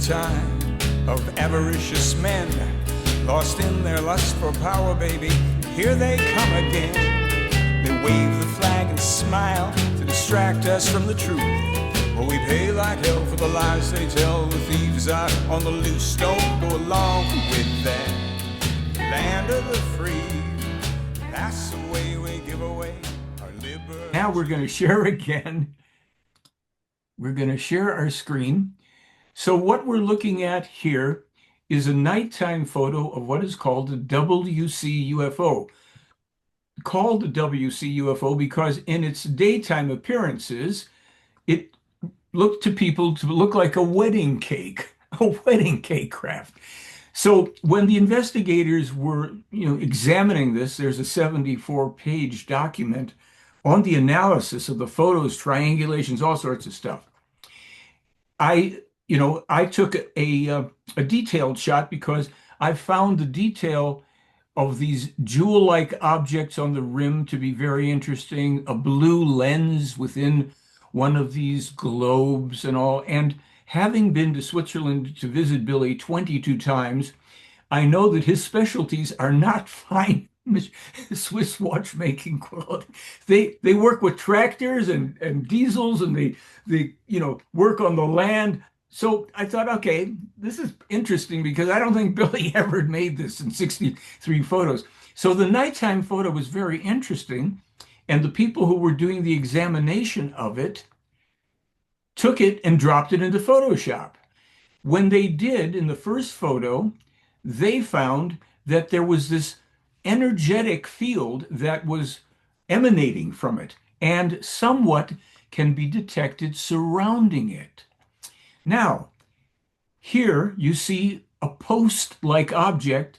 time of avaricious men, lost in their lust for power, baby. Here they come again. They wave the flag and smile to distract us from the truth. But we pay like hell for the lies they tell. The thieves are on the loose. Don't go along with that. Land of the free. That's the way we give away our liberty. Now we're going to share again. We're going to share our screen. So what we're looking at here is a nighttime photo of what is called a WC UFO. Called a WC UFO because in its daytime appearances, it looked to people to look like a wedding cake craft. So when the investigators were, examining this, there's a 74-page document on the analysis of the photos, triangulations, all sorts of stuff. I took a detailed shot because I found the detail of these jewel-like objects on the rim to be very interesting, a blue lens within one of these globes and all. And having been to Switzerland to visit Billy 22 times, I know that his specialties are not fine Swiss watchmaking quality. They work with tractors and diesels, and they work on the land. So I thought, okay, this is interesting because I don't think Billy ever made this in 63 photos. So the nighttime photo was very interesting, and the people who were doing the examination of it took it and dropped it into Photoshop. When they did, in the first photo, they found that there was this energetic field that was emanating from it, and somewhat can be detected surrounding it. Now, here you see a post-like object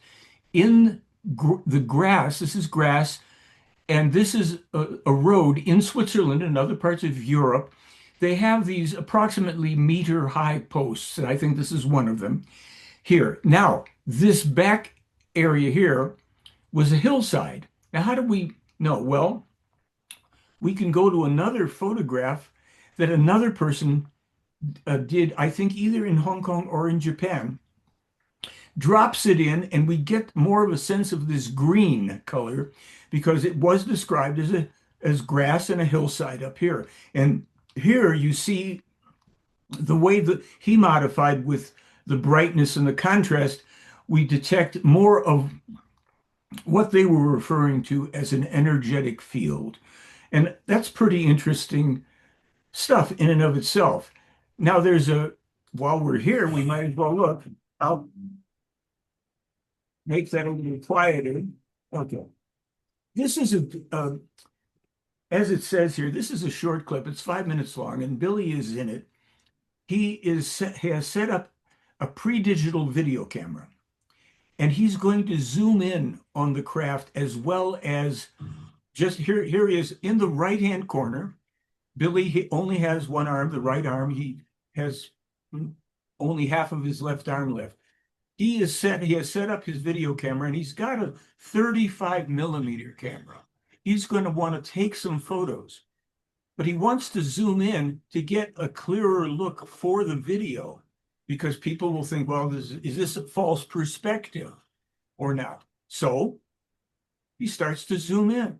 in the grass. This is grass, and this is a road in Switzerland and other parts of Europe. They have these approximately meter-high posts, and I think this is one of them here. Now, this back area here was a hillside. Now, how do we know? Well, we can go to another photograph that another person did, I think either in Hong Kong or in Japan, drops it in, and we get more of a sense of this green color because it was described as grass and a hillside up here. And here you see the way that he modified with the brightness and the contrast, we detect more of what they were referring to as an energetic field. And that's pretty interesting stuff in and of itself. Now while we're here, we might as well look. I'll make that a little quieter. Okay. This is as it says here, this is a short clip. It's 5 minutes long, and Billy is in it. He has set up a pre-digital video camera, and he's going to zoom in on the craft as well as just here he is in the right-hand corner. Billy, he only has one arm, the right arm. He has only half of his left arm left. He has set up his video camera, and he's got a 35mm camera. He's going to want to take some photos, but he wants to zoom in to get a clearer look for the video because people will think, well, is this a false perspective or not? So he starts to zoom in.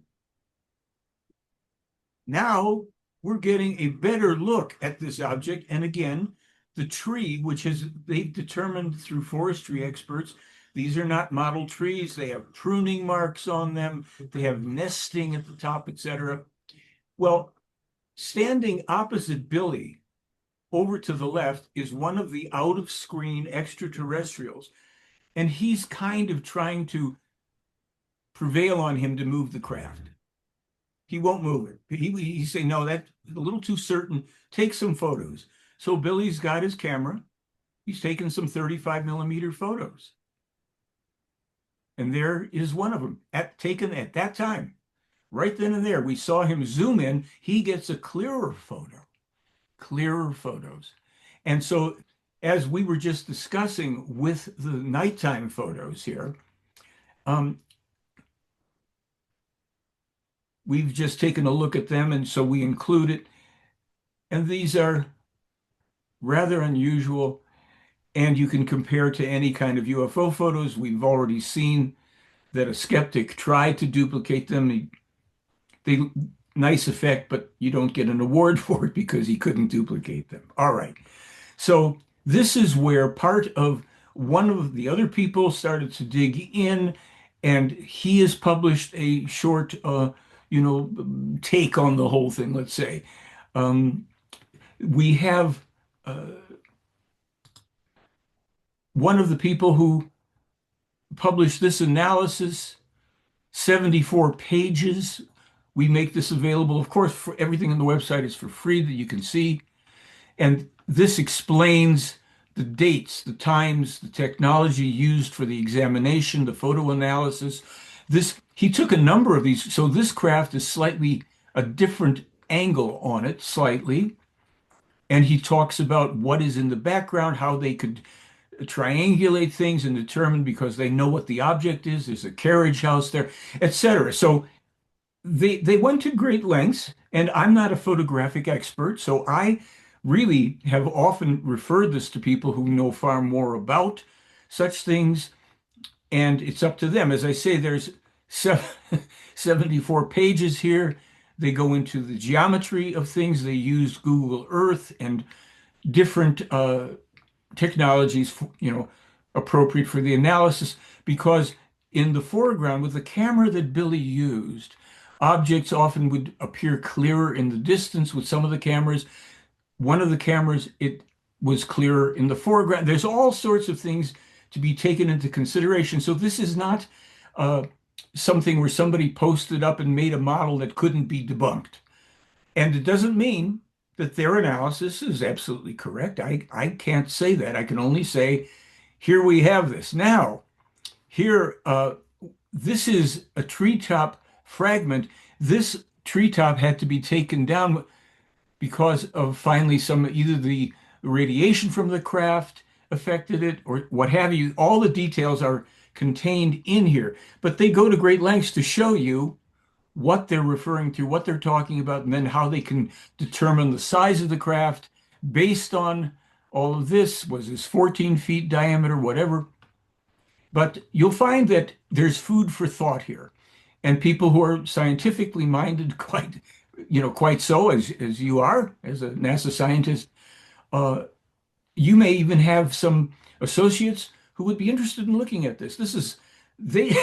Now we're getting a better look at this object. And again, the tree, which they've determined through forestry experts, these are not model trees. They have pruning marks on them. They have nesting at the top, etc. Well, standing opposite Billy, over to the left, is one of the out-of-screen extraterrestrials. And he's kind of trying to prevail on him to move the craft. He won't move it. He's saying, no, that's a little too certain. Take some photos. So Billy's got his camera. He's taken some 35mm photos. And there is one of them taken at that time. Right then and there, we saw him zoom in. He gets a clearer photo, clearer photos. And so as we were just discussing with the nighttime photos here, we've just taken a look at them, and so we include it. And these are rather unusual. and you can compare to any kind of UFO photos. We've already seen that a skeptic tried to duplicate them. They nice effect, but you don't get an award for it because he couldn't duplicate them. All right. So this is where part of one of the other people started to dig in, and he has published a short, take on the whole thing, let's say. Um, we have one of the people who published this analysis, 74 pages. We make this available. Of course, for everything on the website is for free that you can see. And this explains the dates, the times, the technology used for the examination, the photo analysis. He took a number of these. So this craft is slightly a different angle on it, slightly. And he talks about what is in the background, how they could triangulate things and determine because they know what the object is. There's a carriage house there, etc. So they went to great lengths, and I'm not a photographic expert, so I really have often referred this to people who know far more about such things, and it's up to them. As I say, there's 74 pages here. They go into the geometry of things. They use Google Earth and different technologies, appropriate for the analysis, because in the foreground, with the camera that Billy used, objects often would appear clearer in the distance with some of the cameras. One of the cameras, it was clearer in the foreground. There's all sorts of things to be taken into consideration. So this is not something where somebody posted up and made a model that couldn't be debunked. And it doesn't mean that their analysis is absolutely correct. I can't say that. I can only say, here we have this. Now, here, this is a treetop fragment. This treetop had to be taken down because of finally either the radiation from the craft affected it or what have you. All the details are contained in here, but they go to great lengths to show you what they're referring to, what they're talking about, and then how they can determine the size of the craft based on all of this. Was this 14 feet diameter, whatever? But you'll find that there's food for thought here. And people who are scientifically minded, quite so as you are, as a NASA scientist, you may even have some associates who would be interested in looking at this. They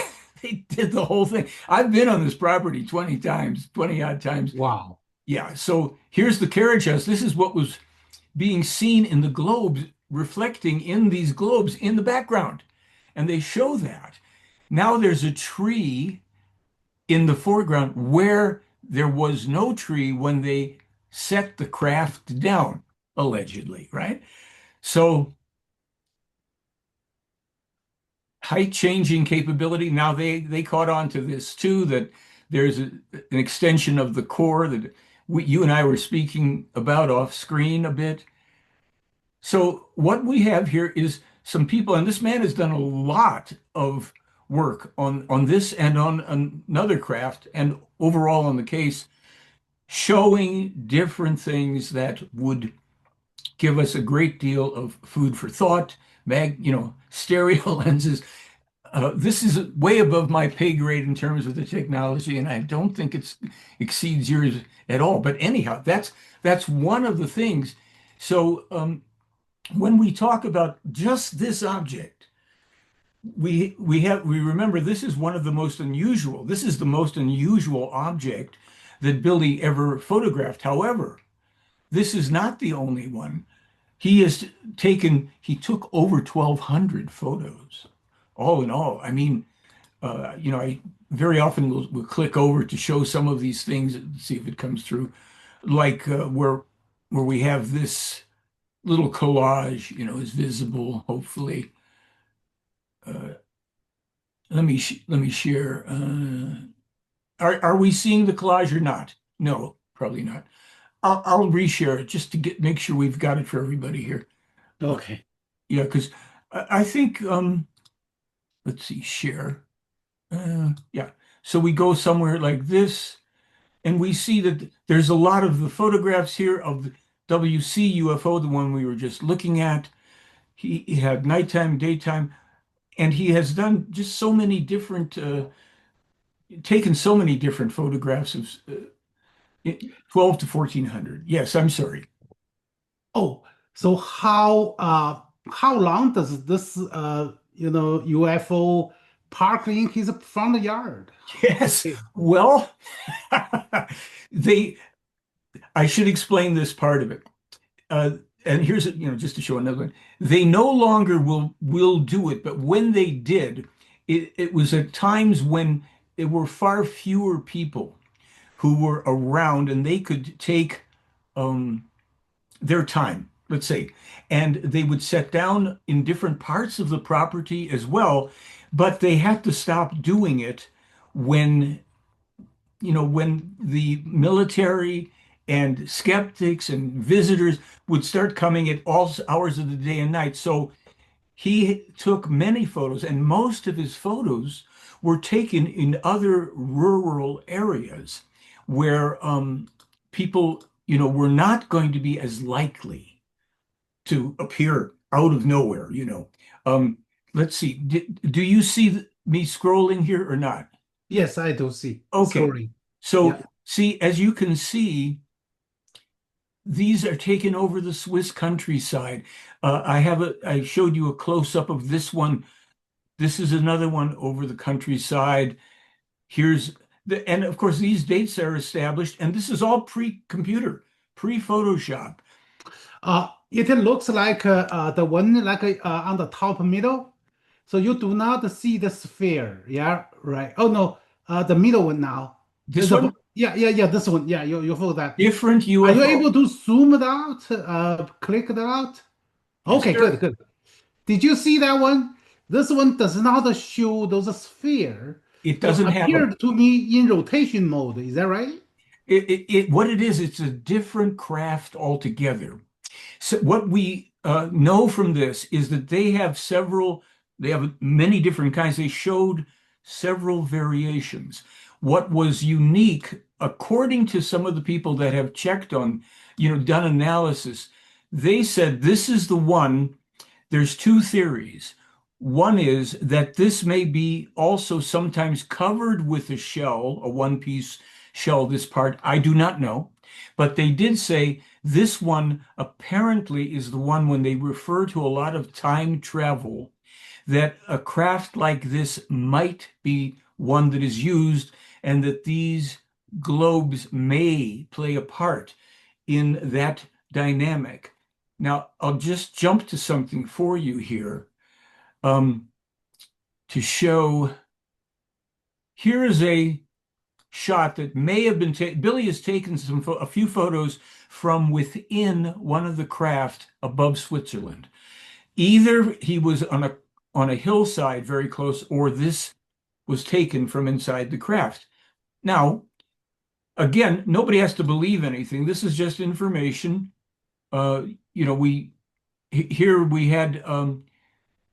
they did the whole thing. I've been on this property 20 times, 20 odd times. Wow. Yeah. So here's the carriage house. This is what was being seen in the globes, reflecting in these globes in the background. And they show that. Now there's a tree in the foreground where there was no tree when they set the craft down, allegedly, right? So height changing capability. Now they caught on to this too, that there's an extension of the core that you and I were speaking about off screen a bit. So what we have here is some people, and this man has done a lot of work on this and on another craft and overall on the case, showing different things that would give us a great deal of food for thought, stereo lenses. This is way above my pay grade in terms of the technology, and I don't think it exceeds yours at all. But anyhow, that's one of the things. So when we talk about just this object, we remember this is one of the most unusual. This is the most unusual object that Billy ever photographed. However, this is not the only one. He took over 1,200 photos, all in all. I mean, I very often will click over to show some of these things and see if it comes through, like where we have this little collage, is visible, hopefully. Let me share. Are we seeing the collage or not? No, probably not. I'll reshare it just to make sure we've got it for everybody here. Okay. Yeah, because I think let's see, share. Yeah. So we go somewhere like this, and we see that there's a lot of the photographs here of the WC UFO, the one we were just looking at. he had nighttime, daytime, and he has done just so many different, taken so many different photographs of 12 to 1400. Yes, I'm sorry. Oh, so how long does this UFO park in his front yard? Yes. Well, they, I should explain this part of it. Uh, and here's, just to show another one. They no longer will do it, but when they did, it was at times when there were far fewer people who were around and they could take um, their time, let's say, and they would set down in different parts of the property as well, but they had to stop doing it when, when the military and skeptics and visitors would start coming at all hours of the day and night. So he took many photos, and most of his photos were taken in other rural areas where people, were not going to be as likely to appear out of nowhere. Um, let's see. Do you see me scrolling here or not? Yes, I do see. Okay. Sorry. So Yeah. see, as you can see, these are taken over the Swiss countryside. I showed you a close-up of this one. This is another one over the countryside. Here's and of course these dates are established, and this is all pre-computer, pre-Photoshop. It looks like the one like on the top middle. So you do not see the sphere. Yeah, right. Oh no, the middle one now. This one, Yeah. This one. Yeah, you fold that. different Are you UFO. able to zoom it out? Click it out. Yes, Okay, sir. good. Did you see that one? This one does not show those sphere. It So doesn't have a appeared to me in rotation mode. Is that right? what it is, it's a different craft altogether. So what we know from this is that they have many different kinds. They showed several variations. What was unique, according to some of the people that have checked on, done analysis, they said this is the one. There's two theories. One is that this may be also sometimes covered with a shell, a one-piece shell, this part. I do not know. But they did say this one apparently is the one when they refer to a lot of time travel, that a craft like this might be one that is used and that these globes may play a part in that dynamic. Now, I'll just jump to something for you here um, to show. Here is a shot that may have been taken. Billy has taken a few photos from within one of the craft above Switzerland. Either he was on a hillside very close, or this was taken from inside the craft. Now, again, nobody has to believe anything. This is just information. Uh, we here we had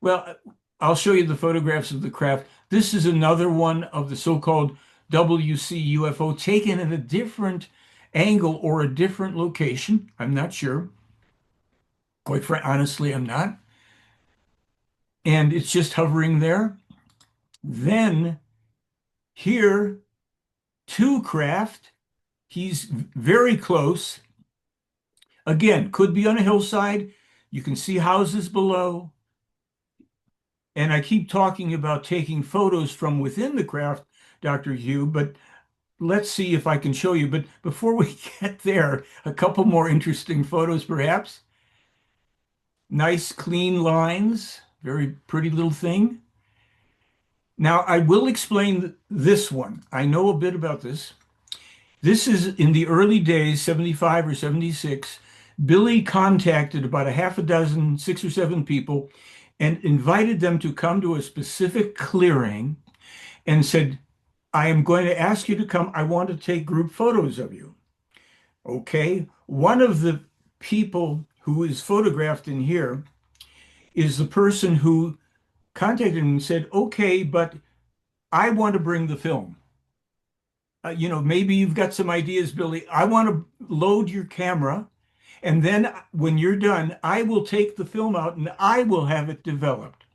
well, I'll show you the photographs of the craft. This is another one of the so-called WC UFO taken at a different angle or a different location. I'm not sure. Quite frankly, honestly, I'm not. And it's just hovering there. Then here, two craft. He's very close. Again, could be on a hillside. You can see houses below. And I keep talking about taking photos from within the craft, Dr. Yu, but let's see if I can show you. But before we get there, a couple more interesting photos, perhaps. Nice, clean lines. Very pretty little thing. Now, I will explain this one. I know a bit about this. This is in the early days, 75 or 76. Billy contacted about a half a dozen, 6 or 7 people, and invited them to come to a specific clearing and said, I am going to ask you to come. I want to take group photos of you. Okay. One of the people who is photographed in here is the person who contacted him and said, okay, but I want to bring the film. Maybe you've got some ideas, Billy. I want to load your camera And then when you're done, I will take the film out and I will have it developed.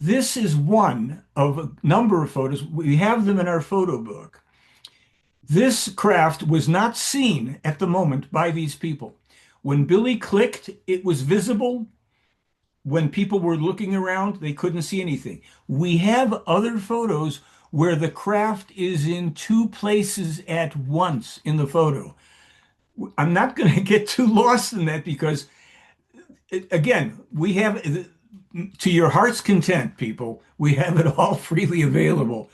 This is one of a number of photos. We have them in our photo book. This craft was not seen at the moment by these people. When Billy clicked, it was visible. When people were looking around, they couldn't see anything. We have other photos where the craft is in two places at once in the photo. I'm not going to get too lost in that because, again, we have, to your heart's content, people, we have it all freely available.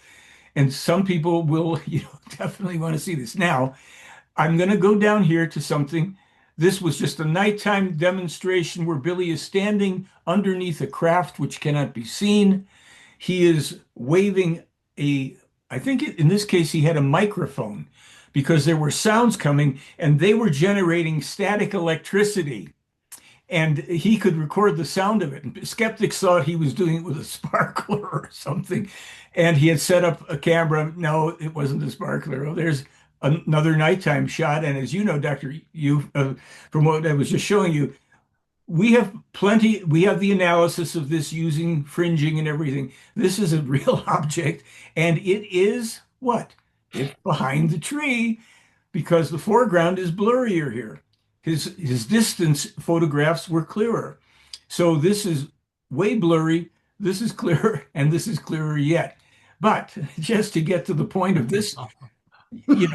And some people will, definitely want to see this. Now, I'm going to go down here to something. This was just a nighttime demonstration where Billy is standing underneath a craft which cannot be seen. He is waving I think in this case, he had a microphone because there were sounds coming and they were generating static electricity. And he could record the sound of it. And skeptics thought he was doing it with a sparkler or something. And he had set up a camera. No, it wasn't a sparkler. Oh, there's another nighttime shot. And as you know, Dr. Yu, from what I was just showing you, we have the analysis of this using fringing and everything. This is a real object. And it is what? It's behind the tree because the foreground is blurrier here. His distance photographs were clearer. So this is way blurry, this is clearer, and this is clearer yet. But just to get to the point of this,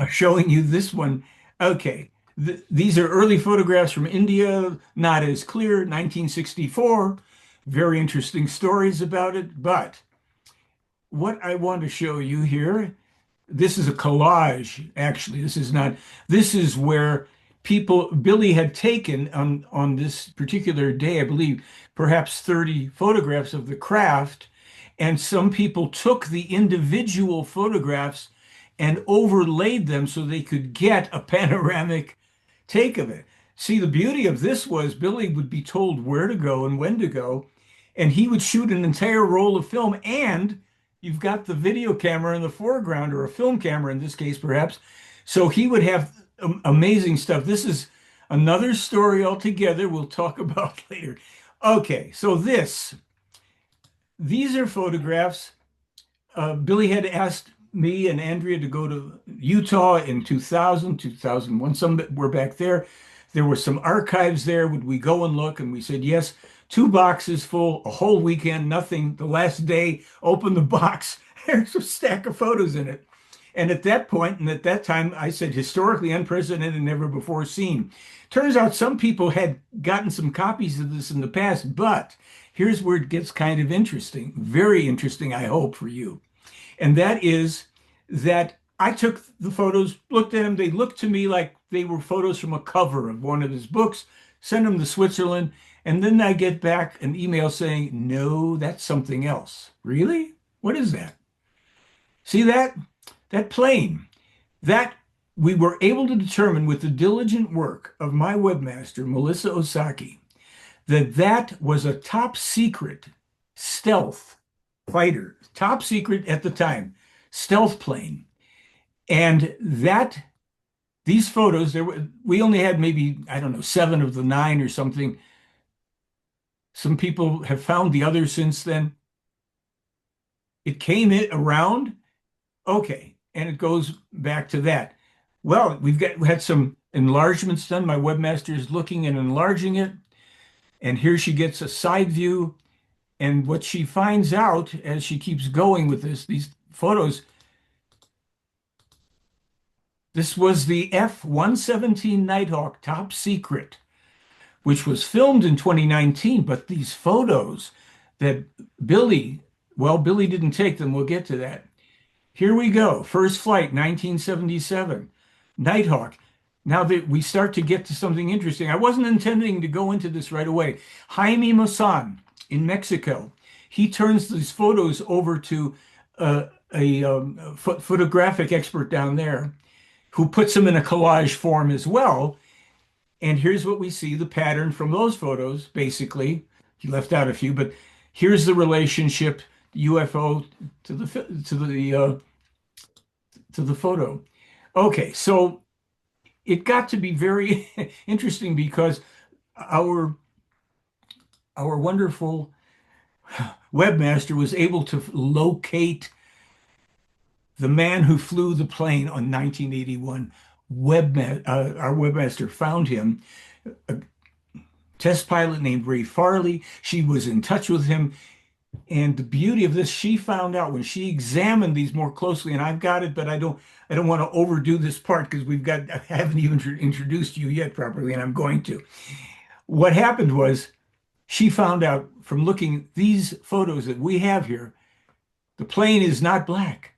showing you this one, okay, these are early photographs from India, not as clear, 1964, very interesting stories about it. But what I want to show you here, this is a collage, actually. This is where Billy had taken on this particular day, I believe, perhaps 30 photographs of the craft, and some people took the individual photographs and overlaid them so they could get a panoramic take of it. See, the beauty of this was Billy would be told where to go and when to go, and he would shoot an entire roll of film, and you've got the video camera in the foreground, or a film camera in this case, perhaps. So he would have amazing stuff. This is another story altogether we'll talk about later. Okay, so these are photographs. Billy had asked me and Andrea to go to Utah in 2000, 2001. Some were back there. There were some archives there. Would we go and look? And we said, yes. 2 boxes full, a whole weekend, nothing. The last day, open the box. There's a stack of photos in it. And at that point, and at that time, I said historically unprecedented, never before seen. Turns out some people had gotten some copies of this in the past, but here's where it gets kind of interesting, very interesting, I hope, for you. And that is that I took the photos, looked at them, they looked to me like they were photos from a cover of one of his books, sent them to Switzerland, and then I get back an email saying, no, that's something else. Really? What is that? See that? That plane, that we were able to determine with the diligent work of my webmaster, Melissa Osaki, that was a top secret stealth fighter, top secret at the time, stealth plane. And these photos, we only had maybe, I don't know, 7 of the 9 or something. Some people have found the others since then. It came around. Okay. And it goes back to that. Well, we had some enlargements done. My webmaster is looking and enlarging it. And here she gets a side view. And what she finds out as she keeps going with these photos, this was the F-117 Nighthawk top secret, which was filmed in 2019. But these photos that Billy didn't take them. We'll get to that. Here we go. First flight, 1977. Nighthawk. Now that we start to get to something interesting. I wasn't intending to go into this right away. Jaime Maussan in Mexico. He turns these photos over to a photographic expert down there who puts them in a collage form as well. And here's what we see, the pattern from those photos, basically. He left out a few, but here's the relationship, UFO to the photo. Okay, so it got to be very interesting because our our wonderful webmaster was able to locate the man who flew the plane on 1981. Our webmaster found him, a test pilot named Ray Farley. She was in touch with him. And the beauty of this, she found out when she examined these more closely, and I've got it, but I don't want to overdo this part because I haven't even introduced you yet properly, and I'm going to. What happened was she found out from looking at these photos that we have here, the plane is not black.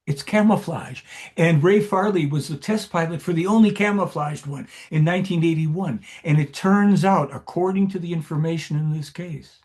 It's camouflage. And Ray Farley was the test pilot for the only camouflaged one in 1981. And it turns out, according to the information in this case,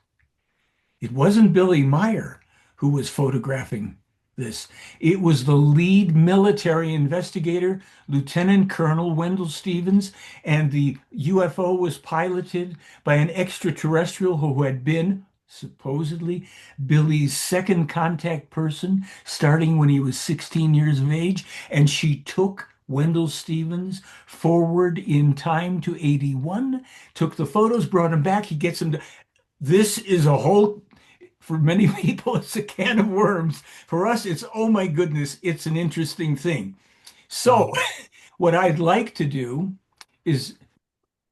it wasn't Billy Meier who was photographing this. It was the lead military investigator, Lieutenant Colonel Wendell Stevens, and the UFO was piloted by an extraterrestrial who had been supposedly Billy's second contact person, starting when he was 16 years of age, and she took Wendell Stevens forward in time to 81, took the photos, brought him back. He gets them to. This is a whole, for many people, it's a can of worms. For us, it's, oh my goodness, it's an interesting thing. So what I'd like to do is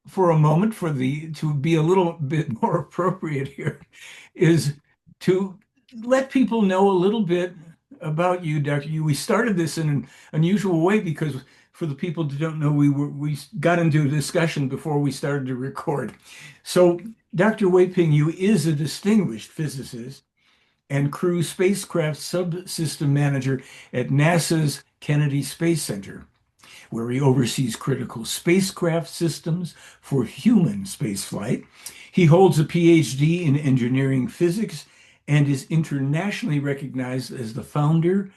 for a moment to be a little bit more appropriate here is to let people know a little bit about you, Dr. Yu. We started this in an unusual way because for the people who don't know, we got into a discussion before we started to record. So Dr. Weiping Yu is a distinguished physicist and crew spacecraft subsystem manager at NASA's Kennedy Space Center, where he oversees critical spacecraft systems for human spaceflight. He holds a PhD in engineering physics and is internationally recognized as the founder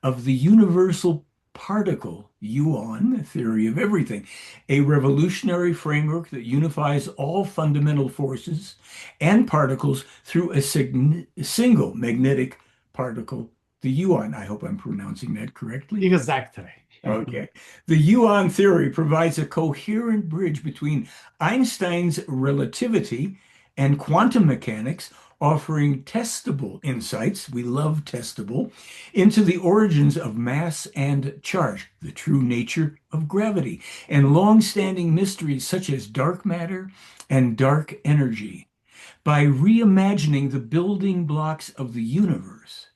of the universal particle UON theory of everything, a revolutionary framework that unifies all fundamental forces and particles through a single magnetic particle, the UON. I hope I'm pronouncing that correctly. Exactly. Okay. The UON theory provides a coherent bridge between Einstein's relativity and quantum mechanics, offering testable insights, we love testable, into the origins of mass and charge, the true nature of gravity, and long-standing mysteries such as dark matter and dark energy. By reimagining the building blocks of the universe,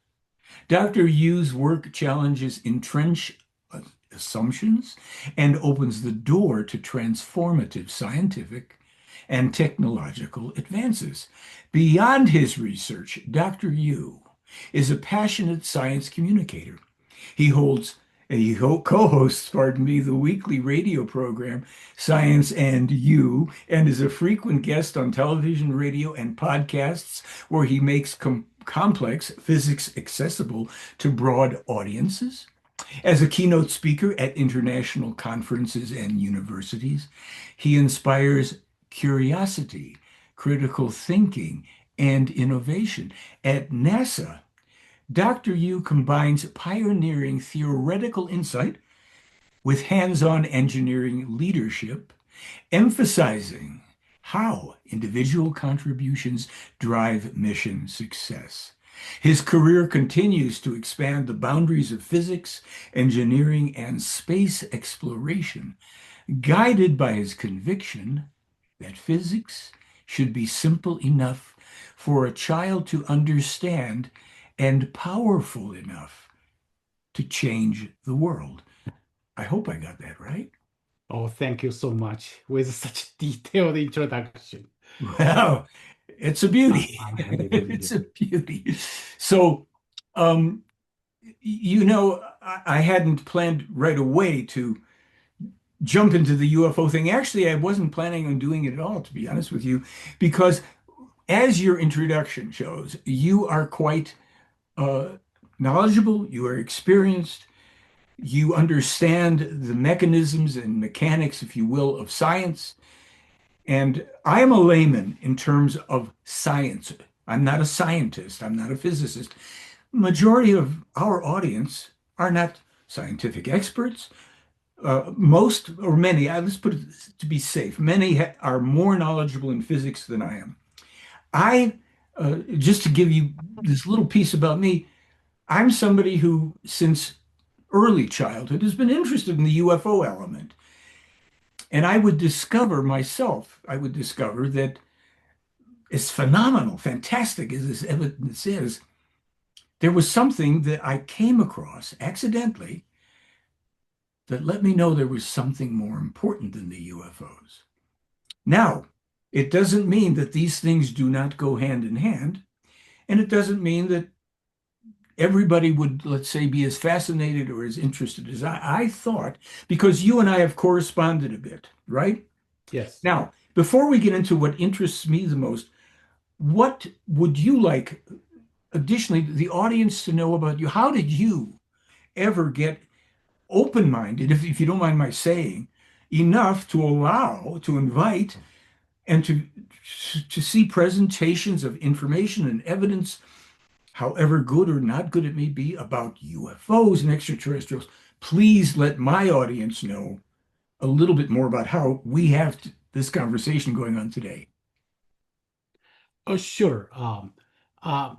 Dr. Yu's work challenges entrenched assumptions and opens the door to transformative scientific and technological advances. Beyond his research, Dr. Yu is a passionate science communicator. He co-hosts, pardon me, the weekly radio program Science and You, and is a frequent guest on television, radio, and podcasts where he makes complex physics accessible to broad audiences. As a keynote speaker at international conferences and universities, he inspires curiosity, critical thinking, and innovation. At NASA, Dr. Yu combines pioneering theoretical insight with hands-on engineering leadership, emphasizing how individual contributions drive mission success. His career continues to expand the boundaries of physics, engineering, and space exploration, guided by his conviction that physics should be simple enough for a child to understand and powerful enough to change the world. I hope I got that right. Oh, thank you so much with such detailed introduction. Wow, it's a beauty. It's a beauty. So, I hadn't planned right away to jump into the UFO thing. Actually, I wasn't planning on doing it at all, to be honest with you, because as your introduction shows, you are quite knowledgeable, you are experienced, you understand the mechanisms and mechanics, if you will, of science. And I am a layman in terms of science. I'm not a scientist. I'm not a physicist. Majority of our audience are not scientific experts. Most or many, let's put it to be safe, many are more knowledgeable in physics than I am. I, just to give you this little piece about me, I'm somebody who, since early childhood, has been interested in the UFO element. And I would discover that as phenomenal, fantastic as this evidence is, there was something that I came across accidentally that let me know there was something more important than the UFOs. Now, it doesn't mean that these things do not go hand in hand, and it doesn't mean that everybody would, let's say, be as fascinated or as interested as I thought, because you and I have corresponded a bit, right? Yes. Now, before we get into what interests me the most, what would you like, additionally, the audience to know about you? How did you ever get open-minded, if you don't mind my saying, enough to allow, to invite, and to see presentations of information and evidence, however good or not good it may be, about UFOs and extraterrestrials? Please let my audience know a little bit more about how we have this conversation going on today. Oh, sure.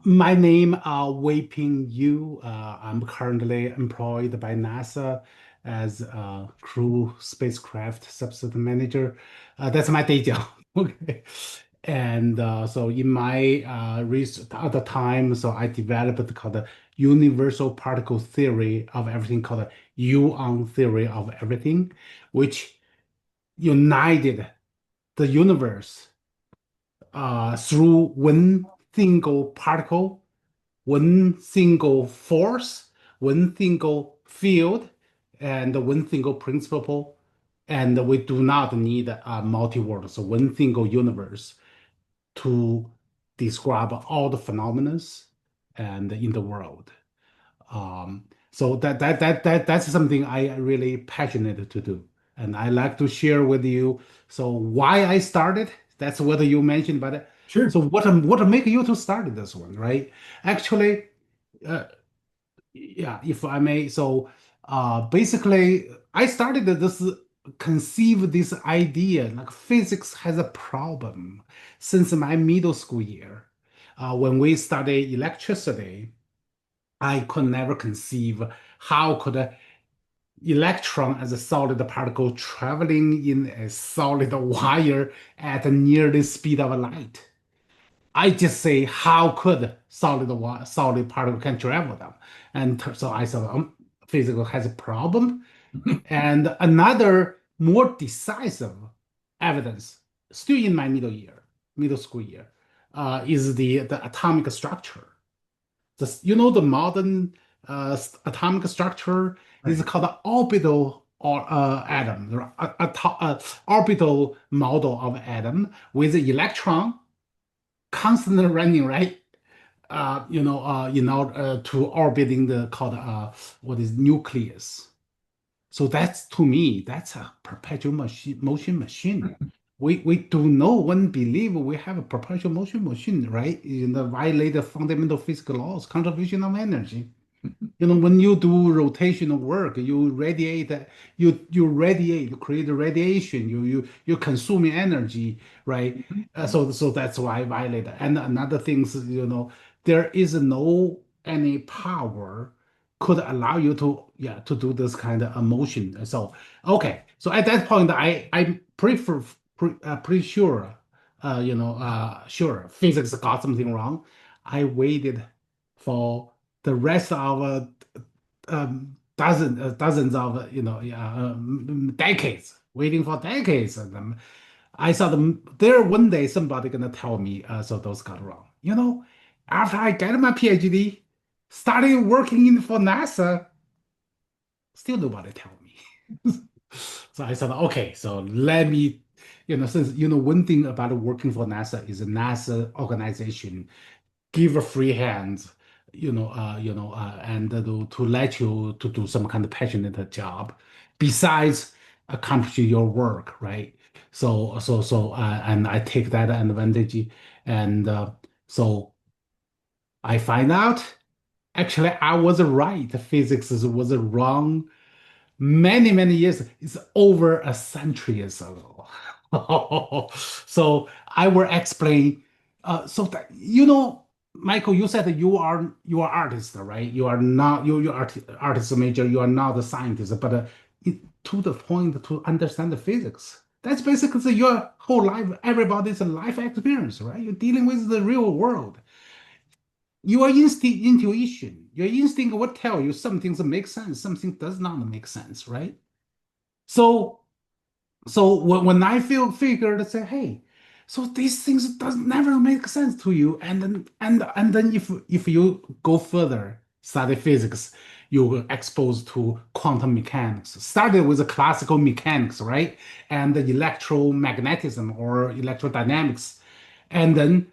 My name Weiping Yu. I'm currently employed by NASA as a crew spacecraft subsystem manager. That's my day job. Okay. And so in my research at the time, so I developed called the universal particle theory of everything, called the U-on theory of everything, which united the universe through one single particle, one single force, one single field, and one single principle. And we do not need a multi-world, so one single universe to describe all the phenomena and in the world. So that's something I really passionate to do, and I like to share with you. So why I started, that's what you mentioned, but Sure. so what make you to start this one, right? Actually, uh, yeah, if I may. So basically, I started this conceive this idea like physics has a problem since my middle school year. When we study electricity, I could never conceive how could a electron as a solid particle traveling in a solid wire at near the speed of light. I just say how could solid particle can travel them, and so I thought physics has a problem. And another more decisive evidence, still in my middle school year, is the atomic structure. The modern atomic structure is Right. called the orbital or atom, orbital model of atom with the electron constantly running, right? In order to orbiting the called what is nucleus. So that's to me, that's a perpetual motion machine. We do no one believe we have a perpetual motion machine, right? In the violate the fundamental physical laws, conservation of energy. When you do rotational work, you create radiation, you consuming energy, right? Mhm. So that's why I violate. And another things, there is no any power could allow you to to do this kind of emotion. So okay, so at that point, I'm pretty sure, sure physics got something wrong. I waited for the rest of dozens of decades, waiting for decades, and I thought there one day somebody gonna tell me so those got wrong. After I get my PhD, started working in for NASA, still nobody tell me. So I thought, okay, so let me, since one thing about working for NASA is a NASA organization give a free hands, and to let you to do some kind of passionate job besides accomplishing your work, right? And I take that advantage, and so I find out actually I was right. Physics was wrong many, many years. It's over a century years ago. So I will explain. So that, Michael, you said that you are artist, right? You are not you artist major. You are not a scientist, but to the point to understand the physics. That's basically your whole life. Everybody's life experience, right? You're dealing with the real world. Your intuition, your instinct will tell you some things make sense, something does not make sense, right? So when I figured say, hey, so these things does never make sense to you, and then if you go further, study physics, you will exposed to quantum mechanics. Started with the classical mechanics, right? And the electromagnetism or electrodynamics. And then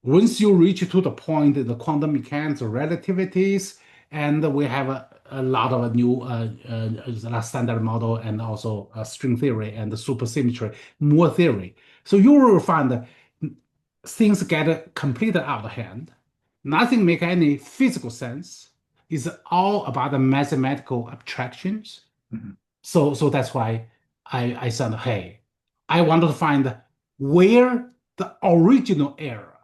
once you reach to the point, the quantum mechanics, relativities, and we have a lot of new standard model and also string theory and supersymmetry, more theory. So you will find that things get completely out of hand. Nothing make any physical sense. It's all about the mathematical abstractions. Mhm. So that's why I said, hey, I want to find where the original error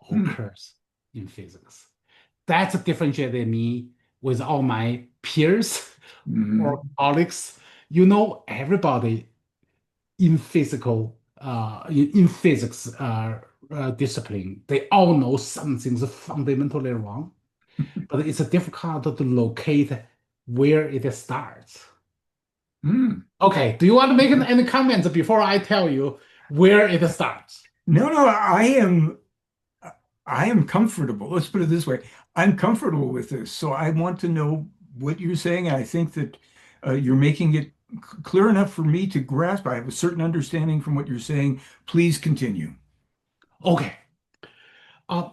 occurs in physics. That's differentiated me with all my peers or Mhm. colleagues. Everybody in in physics discipline, they all know something's fundamentally wrong, but it's difficult to locate where it starts. Mm. Okay, do you want to make any comments before I tell you where it starts? No, no, I am comfortable. Let's put it this way. I'm comfortable with this. So I want to know what you're saying. I think that you're making it clear enough for me to grasp. I have a certain understanding from what you're saying. Please continue. Okay. Uh,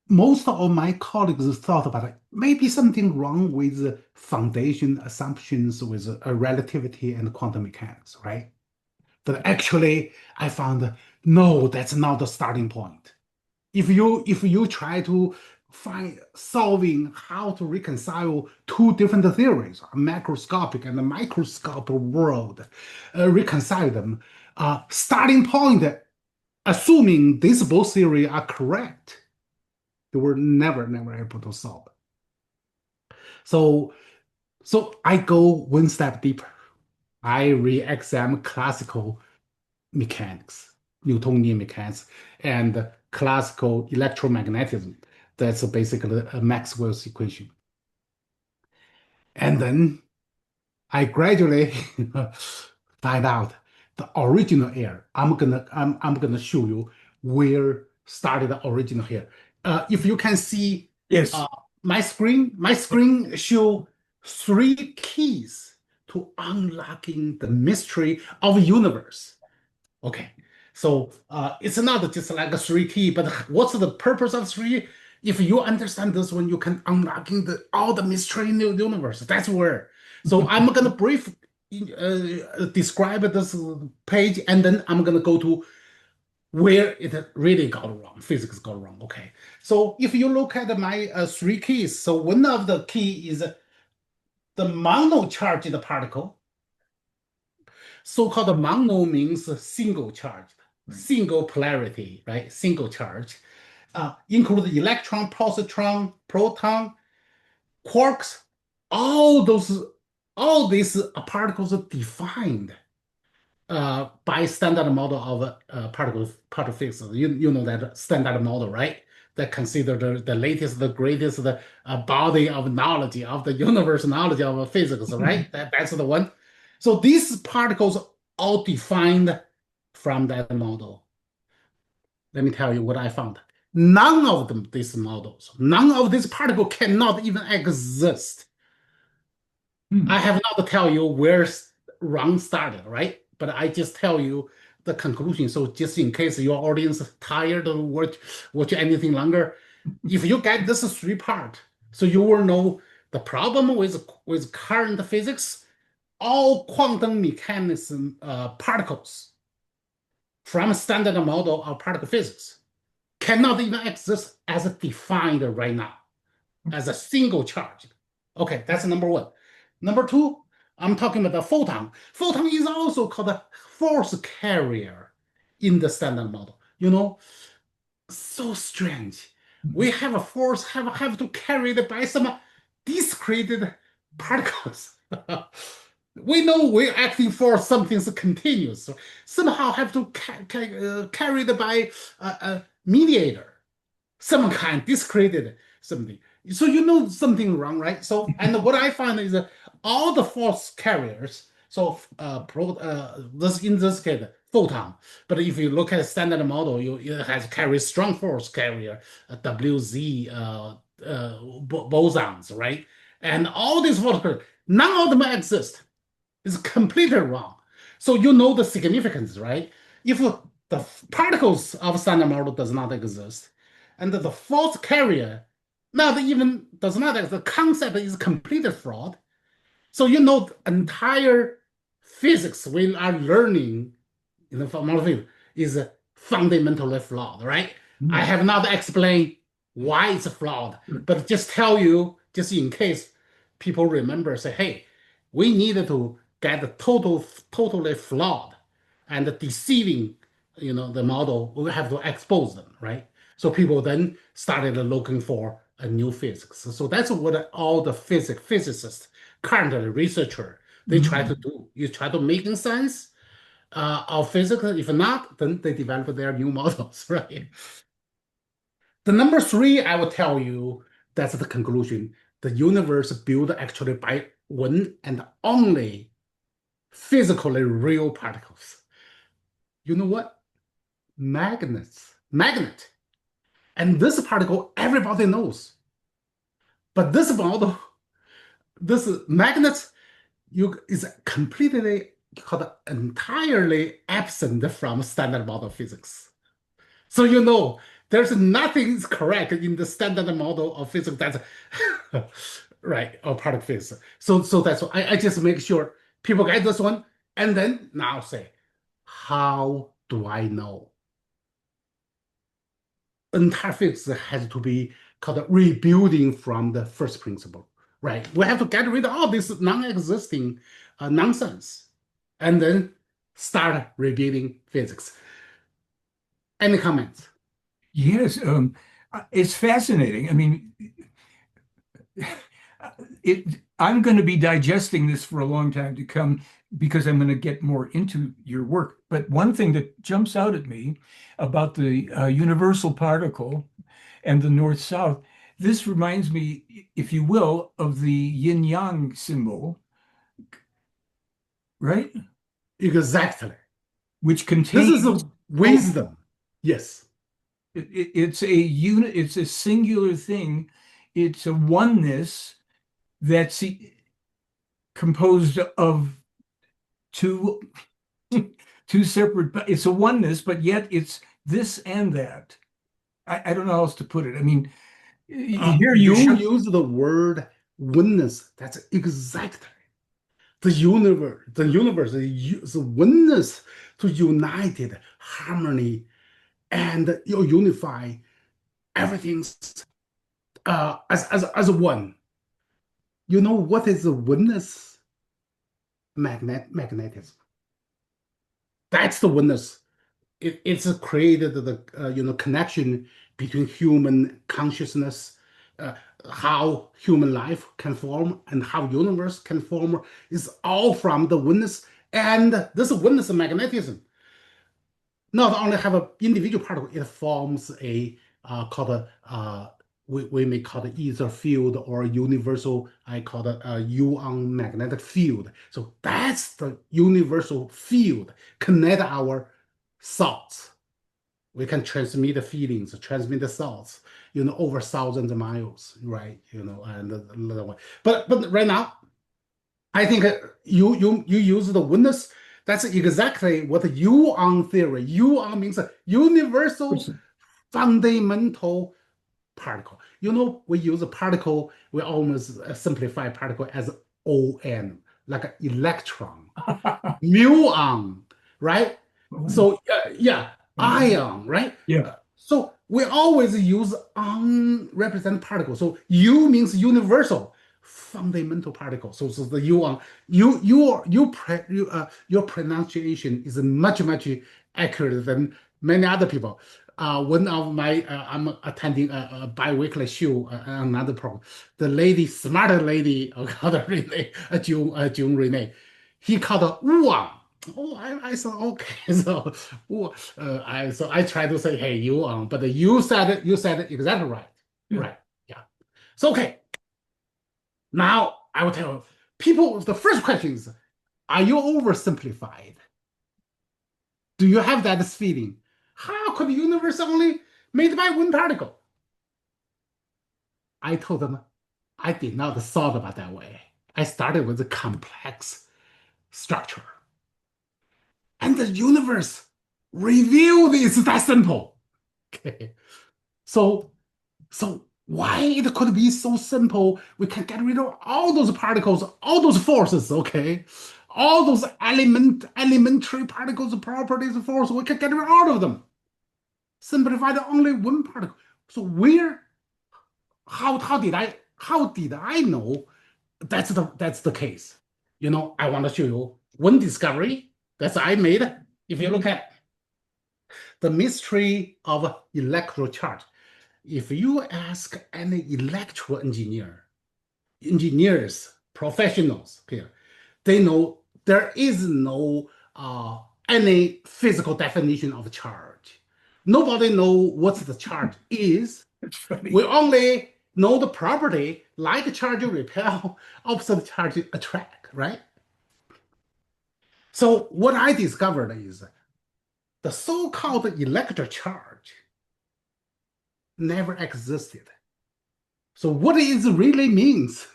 Most of my colleagues thought about it. Maybe something wrong with the foundation assumptions with relativity and quantum mechanics, right? But actually, I found no, that's not the starting point. If you try to find solving how to reconcile two different theories, a macroscopic and a microscopic world, reconcile them, starting point, assuming these both theories are correct, they were never able to solve. So I go one step deeper. I re-examine classical mechanics, Newtonian mechanics, and classical electromagnetism. That's basically a Maxwell's equation. And then I gradually find out the original error. I'm gonna show you where started the original here. If you can see Yes. uh, my screen show three keys to unlocking the mystery of universe. Okay, so it's not just like a three key, but what's the purpose of three? If you understand this one, you can unlocking all the mystery in the universe. That's where. So I'm gonna brief describe this page, and then I'm gonna go to where it really got wrong. Physics got wrong. Okay. So if you look at my three keys, so one of the key is the monocharged particle. So-called mono means single charge, single polarity, right? Single charge. Include electron, positron, proton, quarks. All those, all these particles are defined by standard model of particle physics. You know that standard model, right? That consider the latest, the greatest, the body of knowledge of the universe, knowledge of physics, right? That's the one. So these particles all defined from that model. Let me tell you what I found. None of them, these models, none of these particles cannot even exist. Hmm. I have not to tell you where wrong started, right? But I just tell you the conclusion. So just in case your audience is tired of watch anything longer, if you get this three part, so you will know the problem with current physics, all quantum mechanism particles from standard model of particle physics cannot even exist as defined right now as a single charge. Okay, that's number one. Number two, I'm talking about the photon. Photon is also called a force carrier in the standard model. So strange. We have a force have to carry it by some discrete particles. We know we're acting for something's continuous. Somehow have to carry it by a mediator, some kind discredited something. So something wrong, right? So and what I find is all the force carriers. So this in this case photon. But if you look at standard model, it has carry strong force carrier, WZ bosons, right? And all these force carriers, none of them exist. It's completely wrong. So the significance, right? If the particles of standard model does not exist, and the force carrier not even does not exist, the concept is completely fraud. So the entire physics we are learning in the fundamental field is fundamentally flawed, right? I have not explained why it's flawed, but just tell you, just in case people remember, say, hey, we needed to get totally flawed and deceiving, the model. We have to expose them, right? So people then started looking for a new physics. So that's what all the physicists, currently researcher, they try to do. You try to make sense of physics. If not, then they develop their new models, right? The number three, I will tell you, that's the conclusion. The universe built actually by one and only physically real particles. You know what? Magnet. And this particle, everybody knows. But this model, this magnet, is completely called entirely absent from standard model physics. So there's nothing correct in the standard model of physics that's right, or particle physics. So that's why I just make sure people get this one, and then now say, how do I know? Entire physics has to be called rebuilding from the first principle, right? We have to get rid of all this non-existing nonsense, and then start rebuilding physics. Any comments? Yes, it's fascinating. I mean, I'm going to be digesting this for a long time to come because I'm going to get more into your work. But one thing that jumps out at me about the universal particle and the north-south, this reminds me, if you will, of the yin-yang symbol, right? Exactly. Which This contains is a wisdom. Yes. it's a unit, it's a singular thing. It's a oneness that's composed of two two separate, but it's a oneness, but yet it's this and that. I don't know how else to put it. I mean, here you use the word oneness. That's exactly the universe. The universe is oneness to united harmony, and you unify everything as one. You know what is the oneness? Magnetism. That's the oneness. It's created the connection between human consciousness, how human life can form, and how universe can form is all from the oneness. And this oneness of magnetism not only have an individual particle, it forms a called a we may call it ether field or universal. I call it a Yuan magnetic field. So that's the universal field connect our thoughts. We can transmit the feelings, transmit the thoughts, over thousands of miles, right? And but right now, I think you use the oneness. That's exactly what Yuan theory. Yuan means a universal fundamental particle. We use a particle, we almost simplify particle as ON, like an electron. Muon, right? So yeah, ion, right? Yeah. So we always use unrepresented particle. So U means universal. fundamental particle. So the yuan, your pronunciation is much accurate than many other people. One of my I'm attending a bi-weekly show, another program. The lady, smarter lady, called Renee, June Renee, he called her Wuang. Oh, I said okay. So, I tried to say hey Yuan, but you said it exactly right. Yeah. Right. Yeah. So okay. Now I will tell people the first question is, are you oversimplified? Do you have that feeling? How could the universe only made by one particle? I told them I did not thought about that way. I started with a complex structure. And the universe revealed is that simple. Okay. So why it could be so simple? We can get rid of all those particles, all those forces, okay? All those elementary particles, properties, force, we can get rid of all of them. Simplify to only one particle. So how did I know that's the case? I want to show you one discovery that I made. If you look at the mystery of electrical charge, if you ask any electrical engineers, professionals here, they know there is no any physical definition of charge. Nobody know what the charge is. It's funny. We only know the property, like charge repel, opposite charge attract, right? So what I discovered is the so-called electric charge never existed. So what it really means?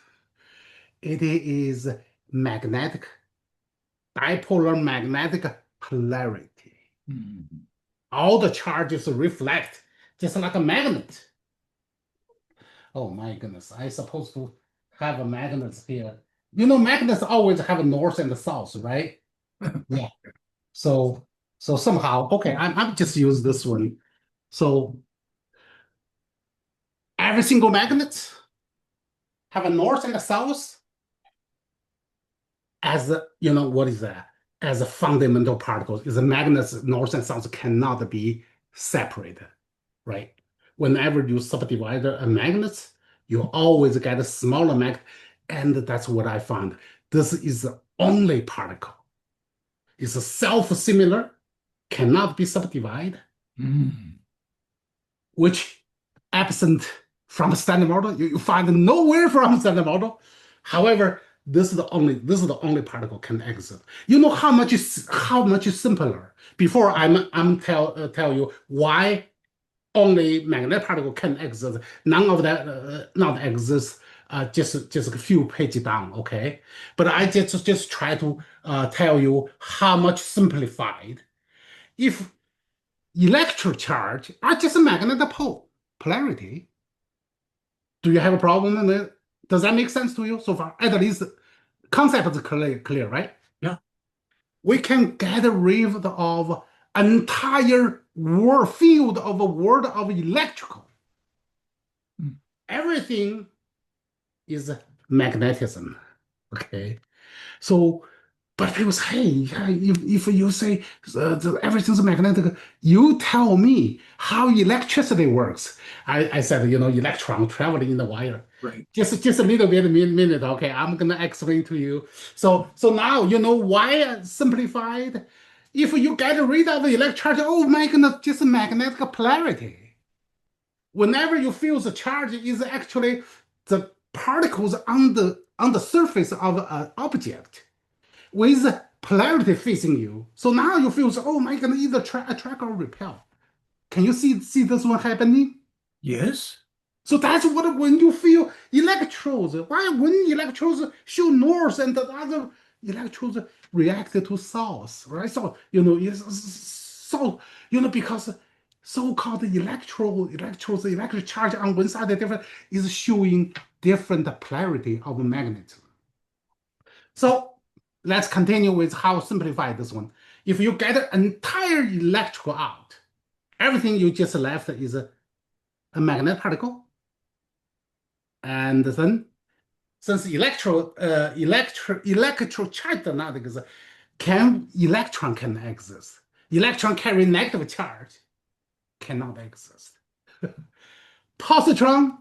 It is magnetic, dipolar magnetic polarity. Mm-hmm. All the charges reflect just like a magnet. Oh my goodness, I supposed to have a magnet here. Magnets always have a north and a south, right? Yeah. So somehow, okay, I'm just use this one. So every single magnet have a north and a south as what is that? As a fundamental particle. Is a magnet's north and south cannot be separated, right? Whenever you subdivide a magnet, you always get a smaller magnet, and that's what I found. This is the only particle. It's self-similar, cannot be subdivided, which absent from the standard model, you find nowhere from standard model. However, this is the only particle can exist. You know how much simpler. Before I'm tell you why only magnetic particle can exist. None of that not exist. Just a few pages down, okay? But I just try to tell you how much simplified. If electric charge are just a magnetic polarity, do you have a problem in it? Does that make sense to you so far? At least concept is clear, right? Yeah. We can get rid of entire field of electrical. Everything is magnetism, okay? So, but people say, hey, if you say everything's magnetic, you tell me how electricity works. I said, electron traveling in the wire. Right. Just a little bit, minute, okay? I'm gonna explain to you. So now you know why I simplified. If you get rid of the electric charge, oh my goodness, just a magnetic polarity. Whenever you feel the charge is actually the particles on the surface of an object with polarity facing you. So now you feel, oh my God, either attract or repel. Can you see this one happening? Yes. So that's what when you feel electrodes. Why when electrodes show north and the other electrodes react to south, right? So because so-called electric charge on one side is showing different polarity of magnetism. So let's continue with how simplify this one. If you get an entire electrical out, everything you just left is a magnetic particle. And then since electro charge dynamics, electron can exist. Electron carry negative charge, cannot exist. Positron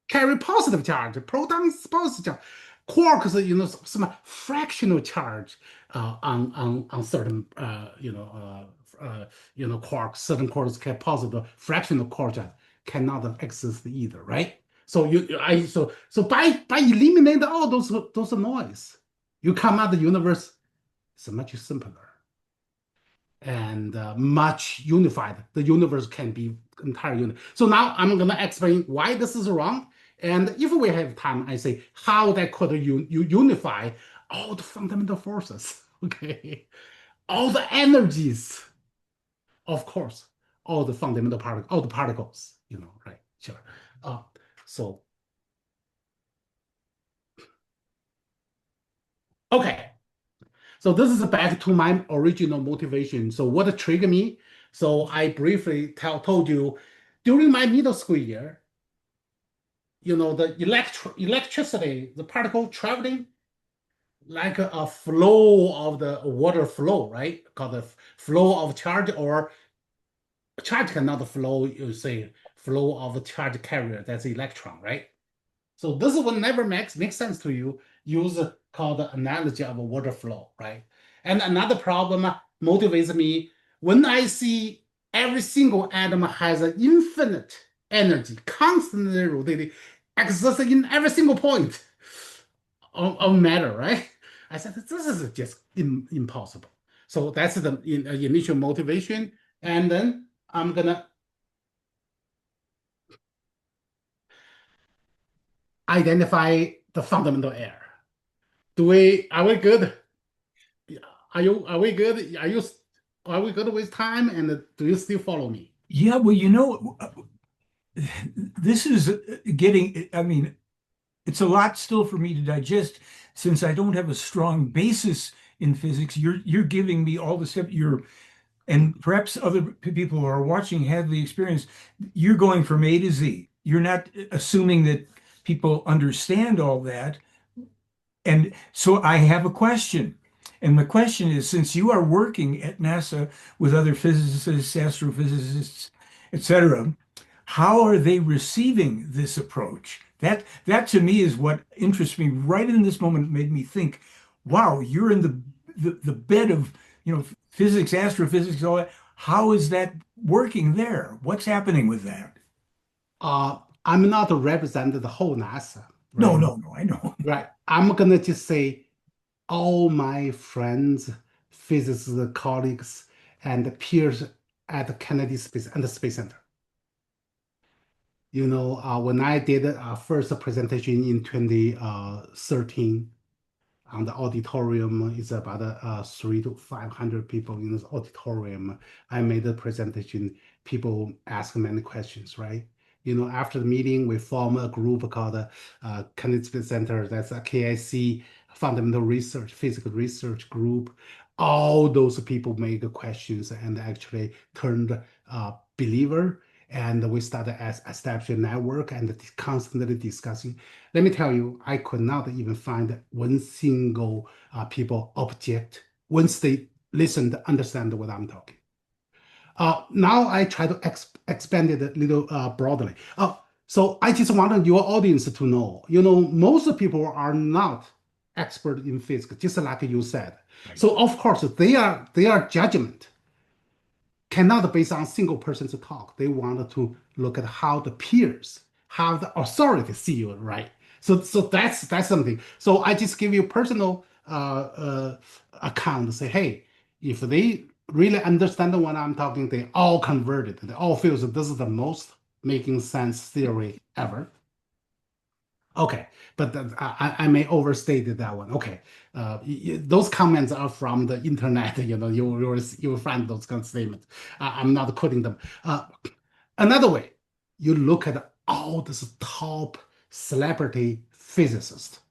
carry positive charge, protons positive charge. Quarks, some fractional charge on certain quarks. Certain quarks carry positive fractional quark charge cannot exist either, right? So by eliminating all those noise, you come out the universe is much simpler and much unified. The universe can be entire unit. So now I'm going to explain why this is wrong. And if we have time, I say how that could unify all the fundamental forces, okay? All the energies, of course, all the fundamental particles, all the particles, right? Sure. So, okay. So this is back to my original motivation. So what triggered me? So I briefly told you during my middle school year, the electricity, the particle traveling like a flow of the water flow, right? Called the flow of charge, or charge cannot flow, you say flow of a charge carrier, that's electron, right? So this will never make sense to you. Use called the analogy of a water flow, right? And another problem motivates me when I see every single atom has an infinite energy, constantly rotating, exists in every single point of matter, right? I said, this is just impossible. So that's the initial motivation. And then I'm gonna identify the fundamental error. Are we good? Are we good? Are we good with time? And do you still follow me? Yeah, well, this is getting, I mean, it's a lot still for me to digest since I don't have a strong basis in physics. You're giving me all the steps and perhaps other people who are watching have the experience. You're going from A to Z. You're not assuming that people understand all that. And so I have a question. And the question is, since you are working at NASA with other physicists, astrophysicists, etc., how are they receiving this approach? That to me is what interests me right in this moment. Made me think, wow, you're in the bed of physics, astrophysics, all that. How is that working there? What's happening with that? I'm not representing the whole NASA, No, right? no, no, I know. Right. I'm gonna just say all my friends, physicists, colleagues, and peers at the Kennedy Space and the Space Center. When I did a first presentation in 2013 on the auditorium, is about 300 to 500 people in this auditorium. I made a presentation. People ask many questions, right? After the meeting, we form a group called Kennedy Space Center. That's a KIC, Fundamental Research, Physical Research Group. All those people make questions and actually turned believer. And we started establishing a network and constantly discussing. Let me tell you, I could not even find one single people object once they listened, understand what I'm talking. Now I try to expand it a little broadly. So I just wanted your audience to know, most people are not expert in physics, just like you said. Right. So of course, their judgment cannot based on single person's talk. They want to look at how the peers, how the authority see you, right? So that's something. So I just give you personal account to say, hey, if they really understand what I'm talking, they all converted. They all feel that this is the most making sense theory ever. Okay, but I may overstated that one. Okay, those comments are from the internet. You will find those kind of statements. I'm not quoting them. Another way, you look at all this top celebrity physicists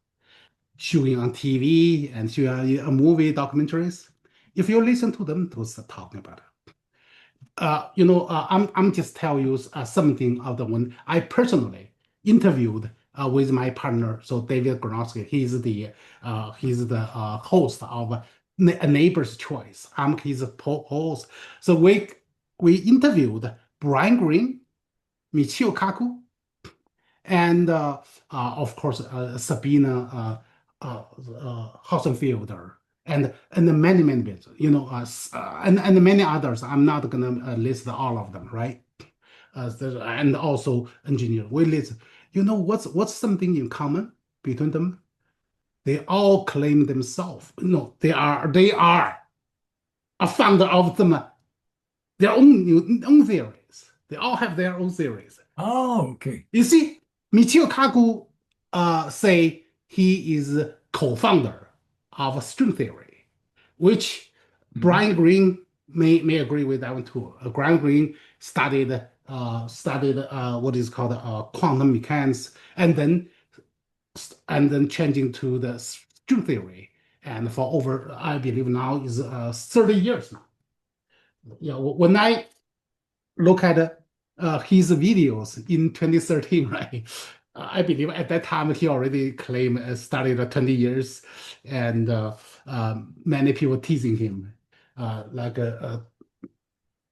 showing on TV and showing on movie documentaries. If you listen to them, those are talking about it. I'm just telling you something of the one I personally interviewed with my partner, so David Gronowski. He's the host of A Neighbor's Choice. I'm his host. So we interviewed Brian Greene, Michio Kaku, and of course Sabina Hossenfelder, and many people, and many others. I'm not gonna list all of them, right? And also engineer. We list. What's something in common between them? They all claim themselves. They are a founder of their own theories. They all have their own theories. Oh, okay. You see, Michio Kaku say he is co-founder of string theory, which Brian Greene may agree with that one too. Brian Greene studied what is called quantum mechanics, and then changing to the string theory, and for over, I believe now is 30 years now. Yeah, when I look at his videos in 2013, right? I believe at that time he already claimed studied 20 years, and many people teasing him, like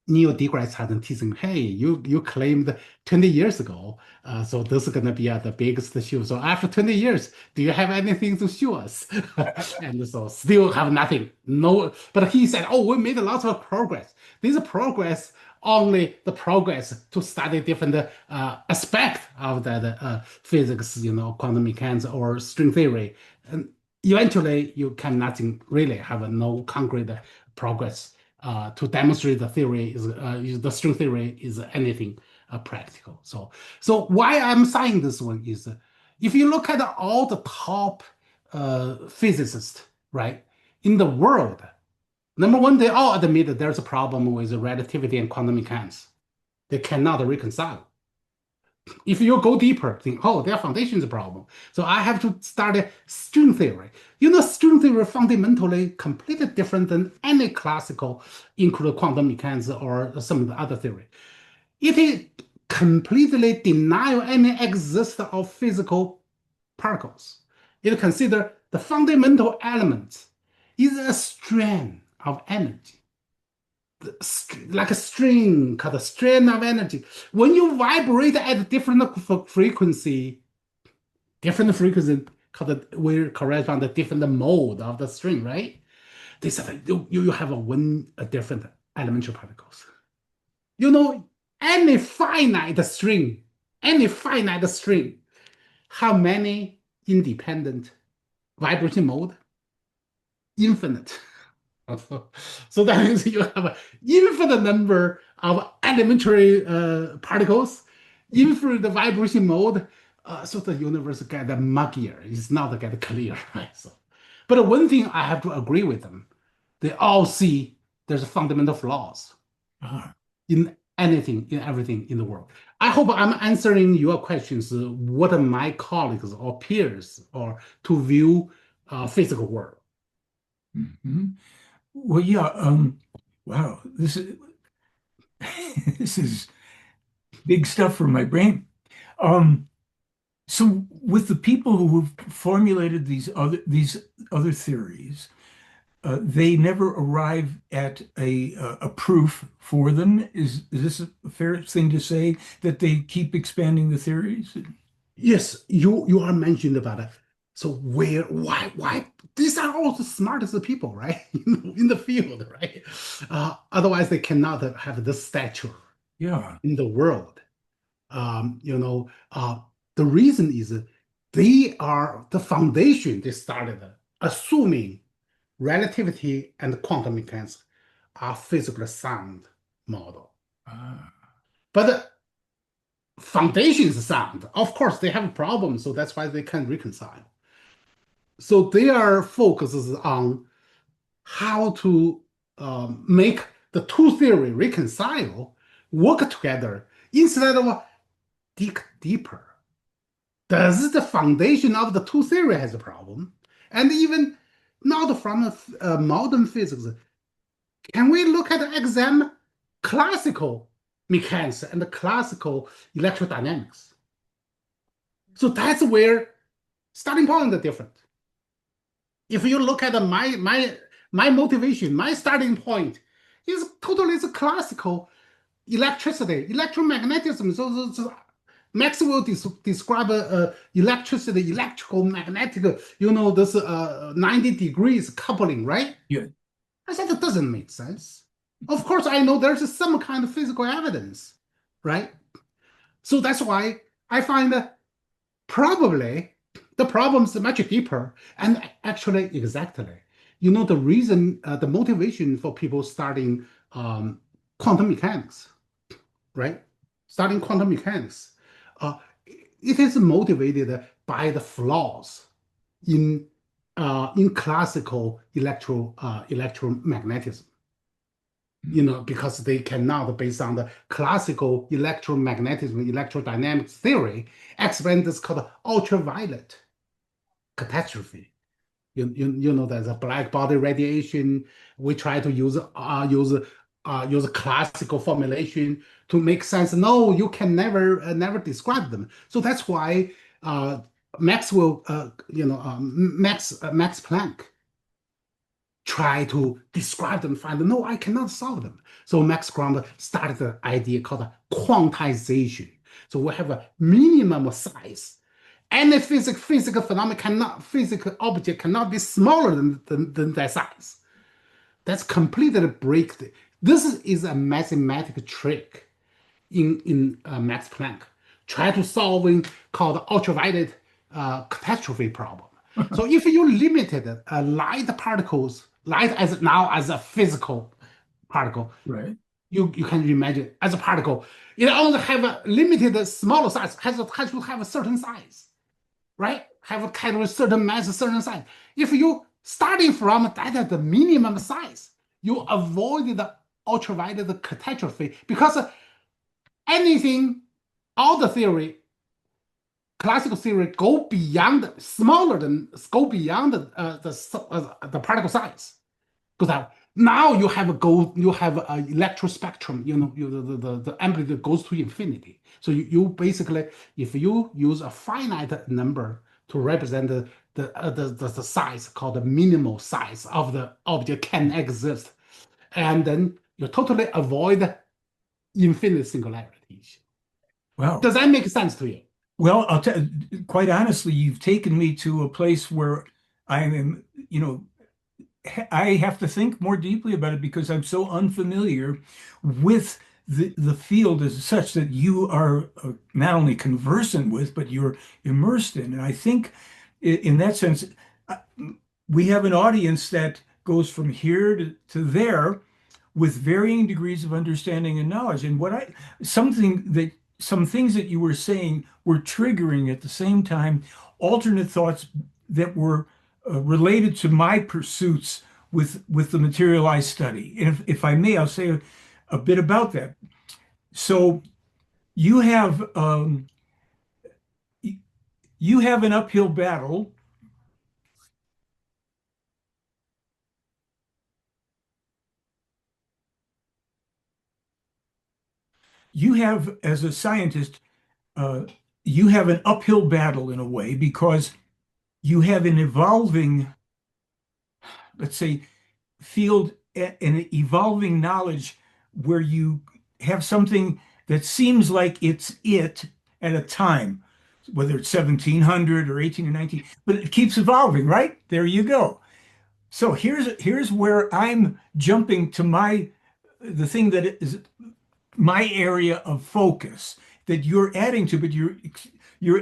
Neil deGrasse Tyson teasing, hey, you claimed 20 years ago, so this is gonna be the biggest show. So after 20 years, do you have anything to show us? And so still have nothing. No, but he said, oh, we made a lot of progress. This progress only the progress to study different aspect of that physics, quantum mechanics or string theory, and eventually you can nothing really have no concrete progress to demonstrate the theory is the string theory is anything practical. So why I'm saying this one is, if you look at all the top physicists, right, in the world, number one, they all admit that there's a problem with relativity and quantum mechanics. They cannot reconcile. If you go deeper, think, oh, their foundation is a problem. So I have to study string theory. String theory fundamentally completely different than any classical, including quantum mechanics or some of the other theory. It is completely denial any existence of physical particles. It consider the fundamental element is a strand of energy. Like a string, called a strand of energy. When you vibrate at different frequency will correspond to different mode of the string, right? They said you have a different elementary particles. Any finite string, how many independent vibration mode? Infinite. So that means you have an infinite number of elementary particles, infinite vibration mode. So the universe get muggier. It's not get clear, right? But one thing I have to agree with them, they all see there's fundamental flaws in everything in the world. I hope I'm answering your questions. What are my colleagues or peers or to view physical world? Well, yeah. Wow, this is this is big stuff for my brain. So with the people who have formulated these other theories, they never arrive at a proof for them. Is this a fair thing to say, that they keep expanding the theories? Yes, you are mentioned about it. So why these are all the smartest people, right? In the field, right? Otherwise they cannot have this stature in the world. The reason is they are the foundation. They started assuming relativity and quantum mechanics are physically sound model. But the foundation is sound. Of course, they have problems, so that's why they can't reconcile. So their focus is on how to make the two theory reconcile, work together, instead of dig deeper. Does the foundation of the two theory has a problem? And even not from modern physics, can we look at examine classical mechanics and the classical electrodynamics? So that's where starting point is different. If you look at my motivation, my starting point is totally the classical electricity, electromagnetism. So Maxwell describe electricity, electrical magnetic, this 90 degrees coupling, right? Yeah. I said that doesn't make sense. Of course, I know there's some kind of physical evidence, right? So that's why I find that probably the problem is much deeper. And actually, exactly, the reason, the motivation for people starting quantum mechanics, right? Starting quantum mechanics, uh, it is motivated by the flaws in classical electromagnetism. Because they cannot, based on the classical electromagnetism, electrodynamics theory, explain this called ultraviolet catastrophe. There's a black body radiation. We try to use classical formulation to make sense. No, you can never describe them. So that's why Maxwell, Max Planck try to describe them, find no, I cannot solve them. So Max Planck started the idea called quantization. So we have a minimum size. Any physical phenomenon physical object cannot be smaller than that size. That's completely break. This is a mathematical trick in Max Planck. Try to solving called ultraviolet catastrophe problem. So if you limited light particles, light as a physical particle, Right. you can imagine as a particle, it only have a limited smaller size, has to have a certain size, right? Have a kind of a certain mass, a certain size. If you starting from that at the minimum size, you avoid the ultraviolet catastrophe because anything, all the theory, classical theory go beyond the particle size. Because now you have an electrospectrum, the amplitude goes to infinity. So you basically, if you use a finite number to represent the size called the minimal size of the object can exist, and then you totally avoid infinite singularity. Wow. Does that make sense to you? Well, quite honestly, you've taken me to a place where I am, I have to think more deeply about it because I'm so unfamiliar with the field as such that you are not only conversant with, but you're immersed in. And I think in that sense, uh, we have an audience that goes from here to there with varying degrees of understanding and knowledge. And some things that you were saying were triggering at the same time alternate thoughts that were related to my pursuits with the material I study. And if I may, I'll say a bit about that. So you have you have an uphill battle. You have, as a scientist, uh, you have an uphill battle in a way because you have an evolving, let's say, field, an evolving knowledge where you have something that seems like it's it at a time, whether it's 1700 or 18 or 19, but it keeps evolving, right? There you go. So here's where I'm jumping to the thing that is my area of focus that you're adding to, but you're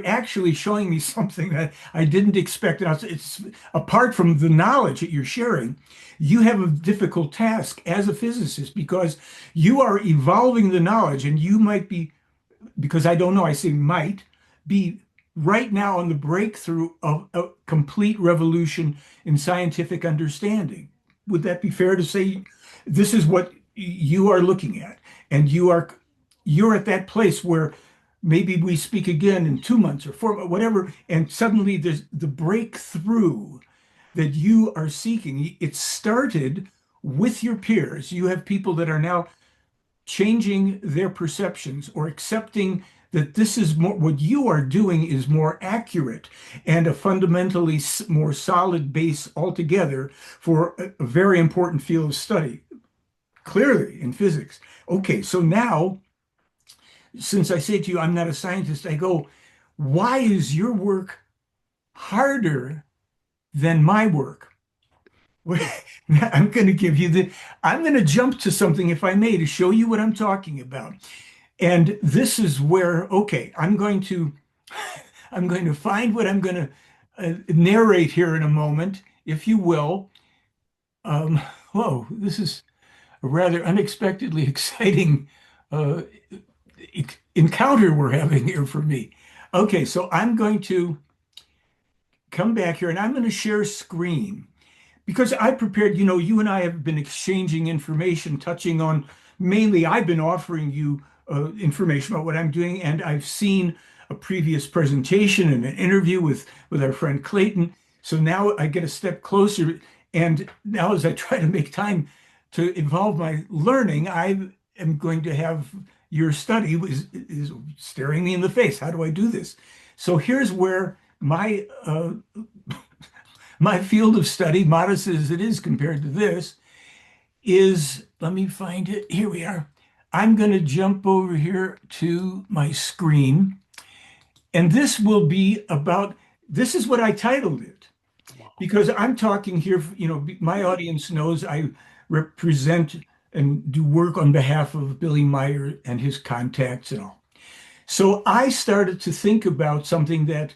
actually showing me something that I didn't expect. And it's apart from the knowledge that you're sharing, you have a difficult task as a physicist because you are evolving the knowledge, and you might be, because I don't know, I say might be right now on the breakthrough of a complete revolution in scientific understanding. Would that be fair to say? This is what you are looking at, and you're at that place where maybe we speak again in 2 months or 4, whatever, and suddenly there's the breakthrough that you are seeking. It started with your peers. You have people that are now changing their perceptions or accepting that this is more, what you are doing is more accurate and a fundamentally more solid base altogether for a very important field of study, clearly in physics. Okay, so now, since I say to you, I'm not a scientist, I go, why is your work harder than my work? I'm going to give you I'm going to jump to something, if I may, to show you what I'm talking about. And this is where, okay, I'm going to find what I'm going to narrate here in a moment, if you will. Whoa, this is a rather unexpectedly exciting uh, encounter we're having here for me. Okay, so I'm going to come back here and I'm going to share screen because I prepared, you and I have been exchanging information, touching on mainly, I've been offering you information about what I'm doing, and I've seen a previous presentation and an interview with our friend Clayton. So now I get a step closer. And now, as I try to make time to involve my learning, I am going to have your study is staring me in the face. How do I do this? So here's where my field of study, modest as it is compared to this, is, let me find it. Here we are. I'm going to jump over here to my screen. And this will be about, this is what I titled it. Because I'm talking here, my audience knows I represent and do work on behalf of Billy Meier and his contacts and all. So I started to think about something that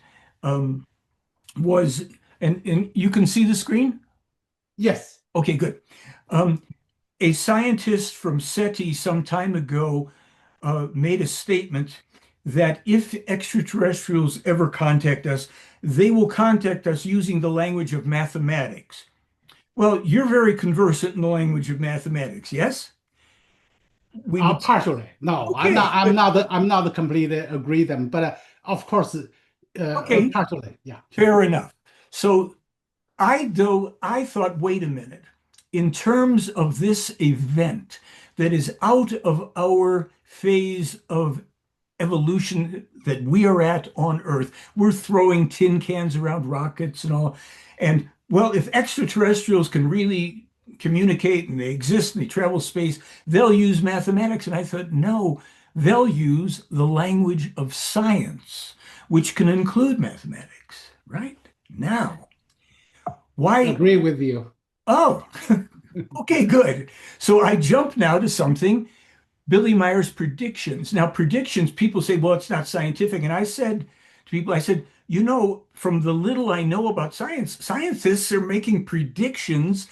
was, and you can see the screen? Yes. Okay, good. A scientist from SETI some time ago made a statement that if extraterrestrials ever contact us, they will contact us using the language of mathematics. Well, you're very conversant in the language of mathematics, yes? We would, Partially. No, I'm not. okay, I'm not completely agree them, but of course, okay, partially. Yeah. fair enough. So I thought, wait a minute, in terms of this event that is out of our phase of evolution that we are at on Earth, we're throwing tin cans around rockets and all. And well, if extraterrestrials can really communicate and they exist and they travel space, they'll use mathematics. And I thought, no, they'll use the language of science, which can include mathematics, right? Now, why? Agree with you. Oh, okay, good. So I jump now to something, Billy Meier's predictions. Now, predictions, people say, well, it's not scientific. And I said to people, I said, from the little I know about science, scientists are making predictions.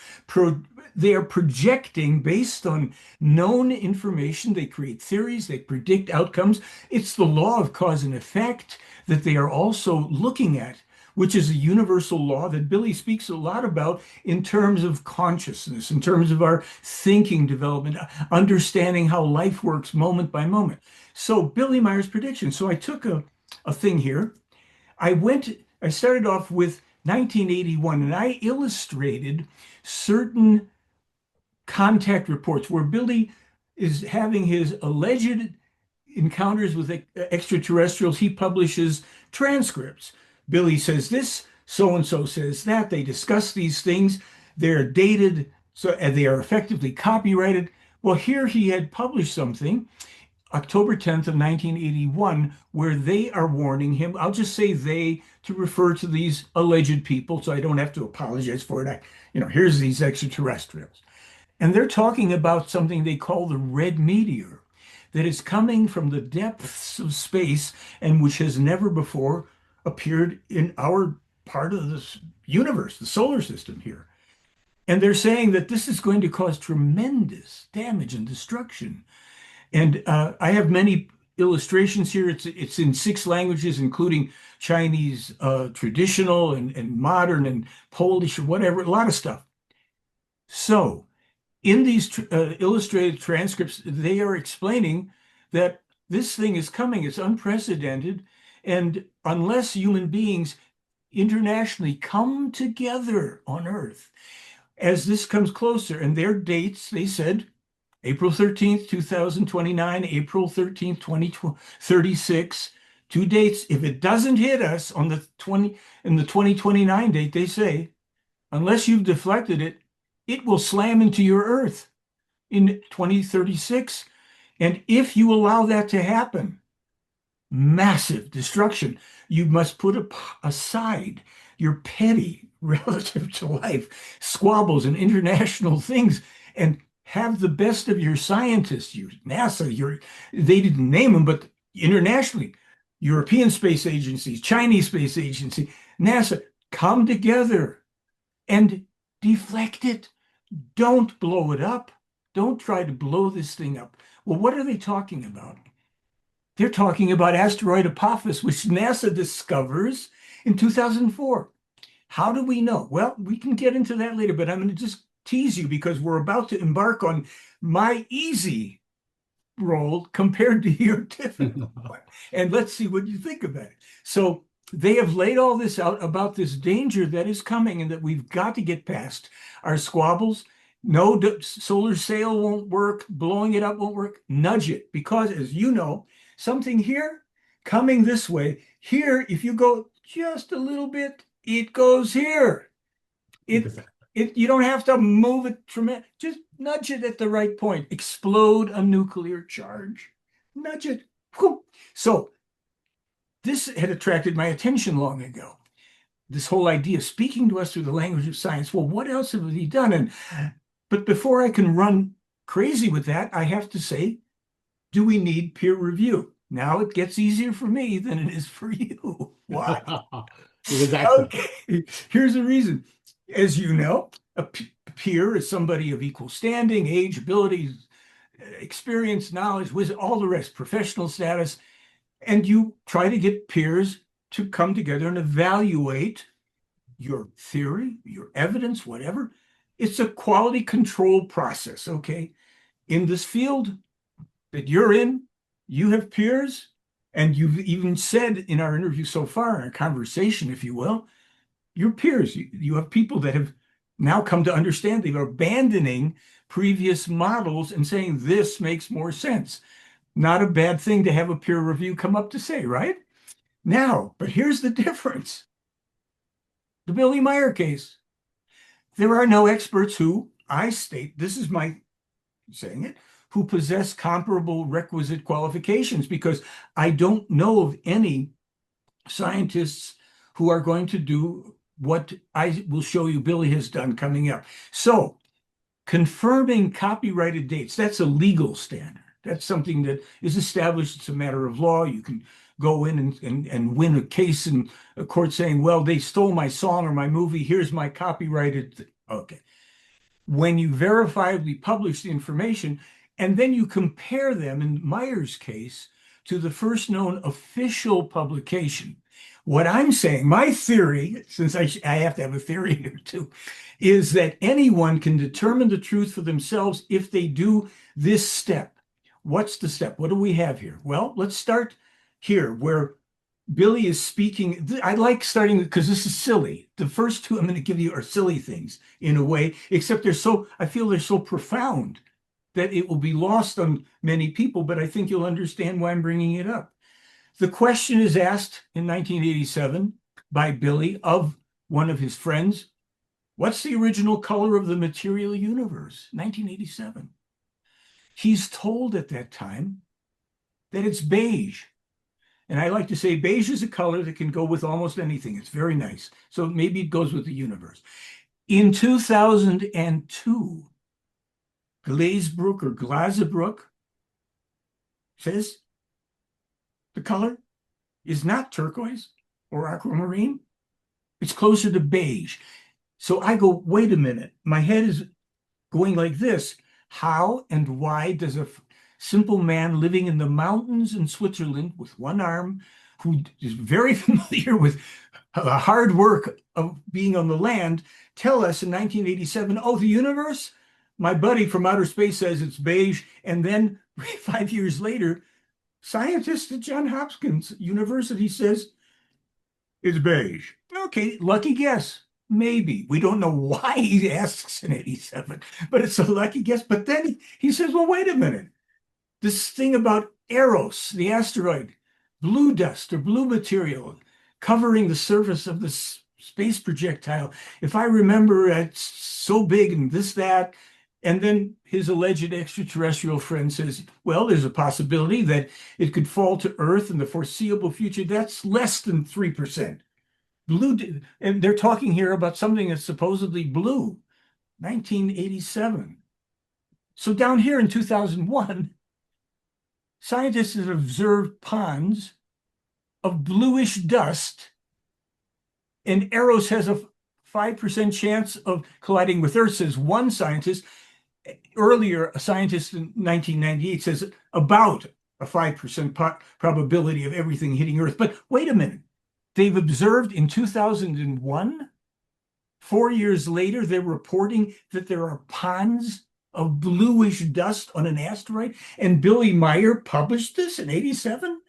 They are projecting based on known information. They create theories, they predict outcomes. It's the law of cause and effect that they are also looking at, which is a universal law that Billy speaks a lot about in terms of consciousness, in terms of our thinking development, understanding how life works moment by moment. So Billy Meier's prediction. So I took a thing here. I started off with 1981, and I illustrated certain contact reports where Billy is having his alleged encounters with extraterrestrials. He publishes transcripts. Billy says this, so and so says that. They discuss these things. They're dated, so and they are effectively copyrighted. Well, here he had published something, October 10th of 1981, where they are warning him. I'll just say they to refer to these alleged people, so I don't have to apologize for it. Here's these extraterrestrials. And they're talking about something they call the red meteor that is coming from the depths of space and which has never before appeared in our part of this universe, the solar system here. And they're saying that this is going to cause tremendous damage and destruction. And I have many illustrations here. It's in 6 languages, including Chinese traditional and modern and Polish or whatever, a lot of stuff. So in these illustrated transcripts, they are explaining that this thing is coming. It's unprecedented. And unless human beings internationally come together on Earth, as this comes closer, and their dates, they said, April 13th, 2029, April 13th, 2036. Two dates. If it doesn't hit us on the 2029 date, they say, unless you've deflected it, it will slam into your Earth in 2036. And if you allow that to happen, massive destruction. You must put aside your petty, relative to life squabbles and international things and have the best of your scientists, your NASA, they didn't name them, but internationally, European Space Agencies, Chinese Space Agency, NASA, come together and deflect it. Don't blow it up. Don't try to blow this thing up. Well, what are they talking about? They're talking about asteroid Apophis, which NASA discovers in 2004. How do we know? Well, we can get into that later, but I'm going to just tease you because we're about to embark on my easy role compared to your difficult one. And let's see what you think about it. So they have laid all this out about this danger that is coming and that we've got to get past. Our squabbles, no solar sail won't work, blowing it up won't work, nudge it. Because as you know, something here coming this way, here, if you go just a little bit, it goes here. You don't have to move it tremendous. Just nudge it at the right point. Explode a nuclear charge. Nudge it. So this had attracted my attention long ago. This whole idea of speaking to us through the language of science. Well, what else have he done? But before I can run crazy with that, I have to say, do we need peer review? Now it gets easier for me than it is for you. Why? Exactly. Okay, here's the reason. As you know, a peer is somebody of equal standing, age, abilities, experience, knowledge, wisdom, all the rest, professional status. And you try to get peers to come together and evaluate your theory, your evidence, whatever. It's a quality control process, okay? In this field that you're in, you have peers, and you've even said in our interview so far, our conversation, if you will, your peers, you have people that have now come to understand they're abandoning previous models and saying this makes more sense. Not a bad thing to have a peer review come up to say, right? Now, but here's the difference. The Billy Meier case. There are no experts who, I state, this is my saying it, who possess comparable requisite qualifications, because I don't know of any scientists who are going to do what I will show you Billy has done coming up. So confirming copyrighted dates, that's a legal standard. That's something that is established. It's a matter of law. You can go in and win a case in a court saying, well, they stole my song or my movie. Here's my copyrighted. Okay. When you verifiably publish the information, and then you compare them, in Meier's case, to the first known official publication. What I'm saying, my theory, since I have to have a theory here too, is that anyone can determine the truth for themselves if they do this step. What's the step? What do we have here? Well, let's start here where Billy is speaking. I like starting because this is silly. The first two I'm going to give you are silly things in a way, except I feel they're so profound that it will be lost on many people, but I think you'll understand why I'm bringing it up. The question is asked in 1987 by Billy of one of his friends, what's the original color of the material universe? 1987. He's told at that time that it's beige. And I like to say beige is a color that can go with almost anything. It's very nice. So maybe it goes with the universe. In 2002, Glazebrook says the color is not turquoise or aquamarine. It's closer to beige. So I go, wait a minute. My head is going like this. How and why does a simple man living in the mountains in Switzerland with one arm, who is very familiar with the hard work of being on the land, tell us in 1987, oh, the universe? My buddy from outer space says it's beige. And then 5 years later, scientist at Johns Hopkins University says it's beige. Okay, lucky guess. Maybe. We don't know why he asks in 87, but it's a lucky guess. But then he says, well, wait a minute. This thing about Eros, the asteroid, blue dust or blue material covering the surface of the space projectile. If I remember, it's so big and this, that. And then his alleged extraterrestrial friend says, well, there's a possibility that it could fall to Earth in the foreseeable future. That's less than 3%. Blue, and they're talking here about something that's supposedly blue, 1987. So down here in 2001, scientists have observed ponds of bluish dust, and Eros has a 5% chance of colliding with Earth, says one scientist. Earlier, a scientist in 1998 says about a 5% probability of everything hitting Earth. But wait a minute. They've observed in 2001, 4 years later, they're reporting that there are ponds of bluish dust on an asteroid, and Billy Meier published this in 87?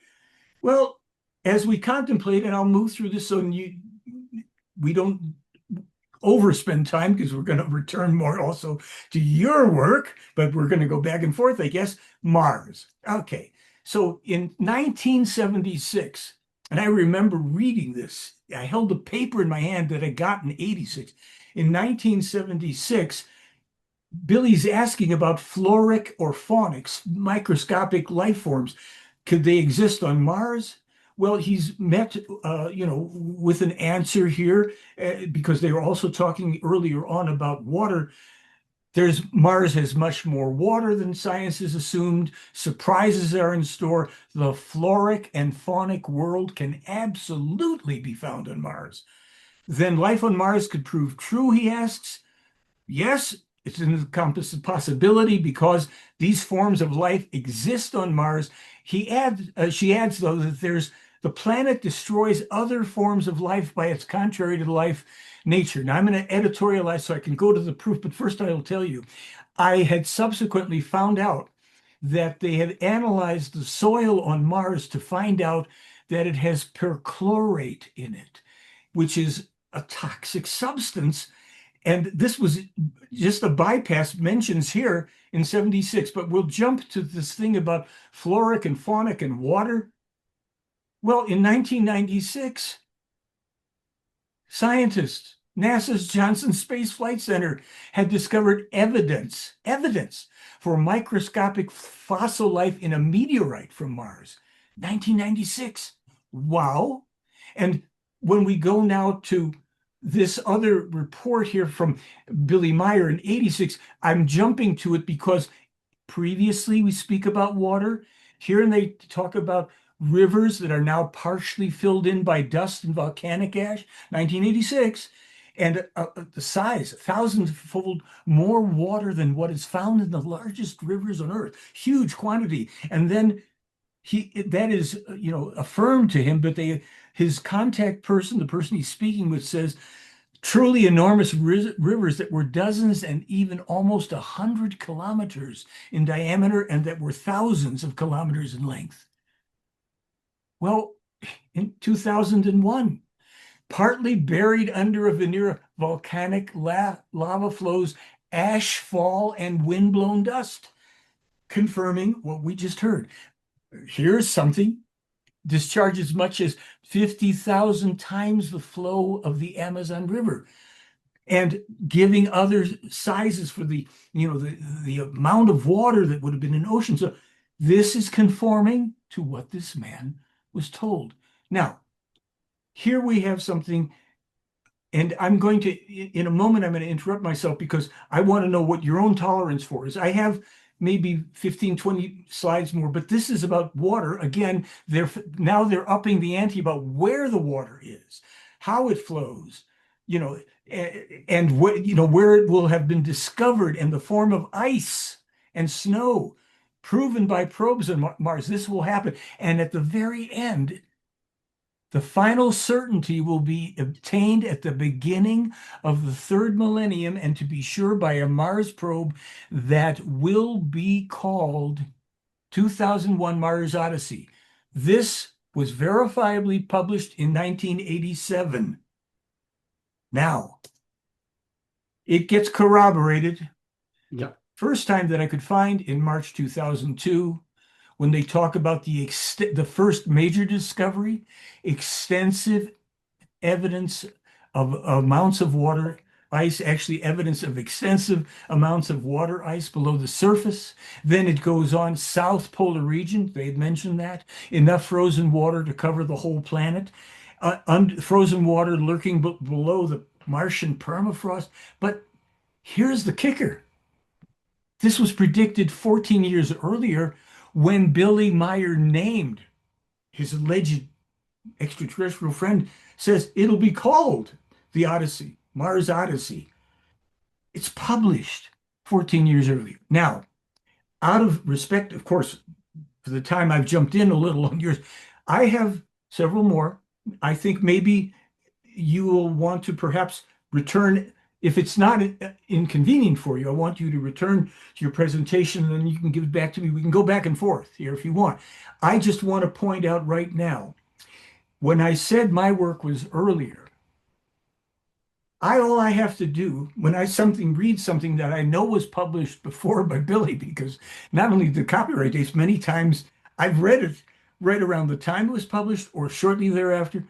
Well, as we contemplate, and I'll move through this so we don't overspend time because we're going to return more also to your work, but we're going to go back and forth, I guess. Mars. Okay. So in 1976, and I remember reading this, I held a paper in my hand that I got in 86. In 1976, Billy's asking about floric or faunic, microscopic life forms. Could they exist on Mars? Well, he's met, with an answer here because they were also talking earlier on about water. Mars has much more water than science has assumed. Surprises are in store. The floric and faunic world can absolutely be found on Mars. Then life on Mars could prove true, he asks. Yes, it's in the compass of possibility because these forms of life exist on Mars. She adds, though, that the planet destroys other forms of life by its contrary to life nature. Now, I'm going to editorialize so I can go to the proof, but first I will tell you, I had subsequently found out that they had analyzed the soil on Mars to find out that it has perchlorate in it, which is a toxic substance. And this was just a bypass mentions here in 76, but we'll jump to this thing about floric and faunic and water. Well, in 1996, scientists, NASA's Johnson Space Flight Center had discovered evidence for microscopic fossil life in a meteorite from Mars. 1996. Wow. And when we go now to this other report here from Billy Meier in 86, I'm jumping to it because previously we speak about water. Here and they talk about rivers that are now partially filled in by dust and volcanic ash, 1986, and the size, 1,000-fold more water than what is found in the largest rivers on Earth, huge quantity. And then that is, affirmed to him, but his contact person, the person he's speaking with, says truly enormous rivers that were dozens and even almost 100 kilometers in diameter and that were thousands of kilometers in length. Well, in 2001, partly buried under a veneer of volcanic lava flows, ash fall, and wind-blown dust, confirming what we just heard. Here's something. Discharge as much as 50,000 times the flow of the Amazon River, and giving other sizes for the amount of water that would have been in ocean. So this is conforming to what this man was told. Now, here we have something, and I'm going to, in a moment, I'm going to interrupt myself because I want to know what your own tolerance for is. I have maybe 15, 20 slides more, but this is about water. Again, now they're upping the ante about where the water is, how it flows, and where it will have been discovered in the form of ice and snow, proven by probes on Mars. This will happen. And at the very end, the final certainty will be obtained at the beginning of the third millennium, and to be sure by a Mars probe that will be called 2001 Mars Odyssey. This was verifiably published in 1987. Now, it gets corroborated. Yeah. First time that I could find in March 2002, when they talk about the first major discovery, extensive evidence of amounts of water ice, actually evidence of extensive amounts of water ice below the surface. Then it goes on South Polar region. They had mentioned that. Enough frozen water to cover the whole planet. Frozen water lurking below the Martian permafrost. But here's the kicker. This was predicted 14 years earlier when Billy Meier named his alleged extraterrestrial friend, says it'll be called the Odyssey, Mars Odyssey. It's published 14 years earlier. Now, out of respect, of course, for the time I've jumped in a little on yours, I have several more. I think maybe you will want to perhaps return. If it's not inconvenient for you, I want you to return to your presentation and then you can give it back to me. We can go back and forth here if you want. I just want to point out right now, when I said my work was earlier, all I have to do when I read something that I know was published before by Billy, because not only the copyright dates, many times I've read it right around the time it was published or shortly thereafter.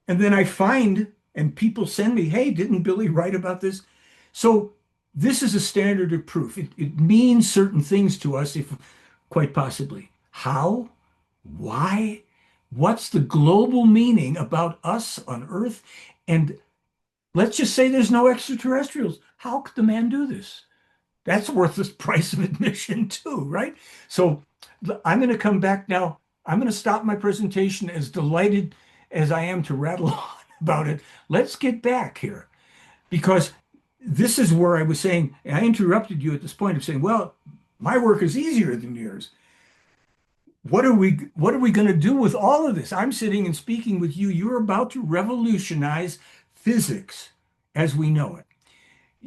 And then I find, and people send me, hey, didn't Billy write about this? So this is a standard of proof. It means certain things to us, if quite possibly. How? Why? What's the global meaning about us on Earth? And let's just say there's no extraterrestrials. How could the man do this? That's worth the price of admission too, right? So I'm going to come back now. I'm going to stop my presentation, as delighted as I am to rattle on about it. Let's get back here, because this is where I was saying, and I interrupted you at this point of saying, well, my work is easier than yours. What are we going to do with all of this? I'm sitting and speaking with you. You're about to revolutionize physics as we know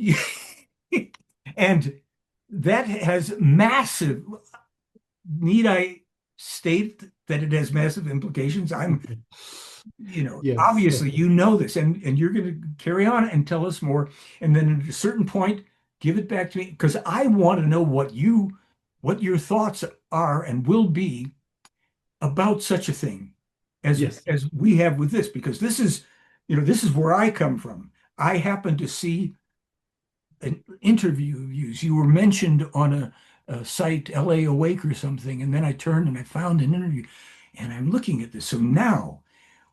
it. And that has massive, need I state that it has massive implications? Yes. Obviously you know this, and you're going to carry on and tell us more. And then at a certain point, give it back to me, because I want to know what your thoughts are and will be about such a thing as Yes. as we have with this, because this is where I come from. I happen to see an interview of you. You were mentioned on a site, LA Awake or something, and then I turned and I found an interview, and I'm looking at this. So now,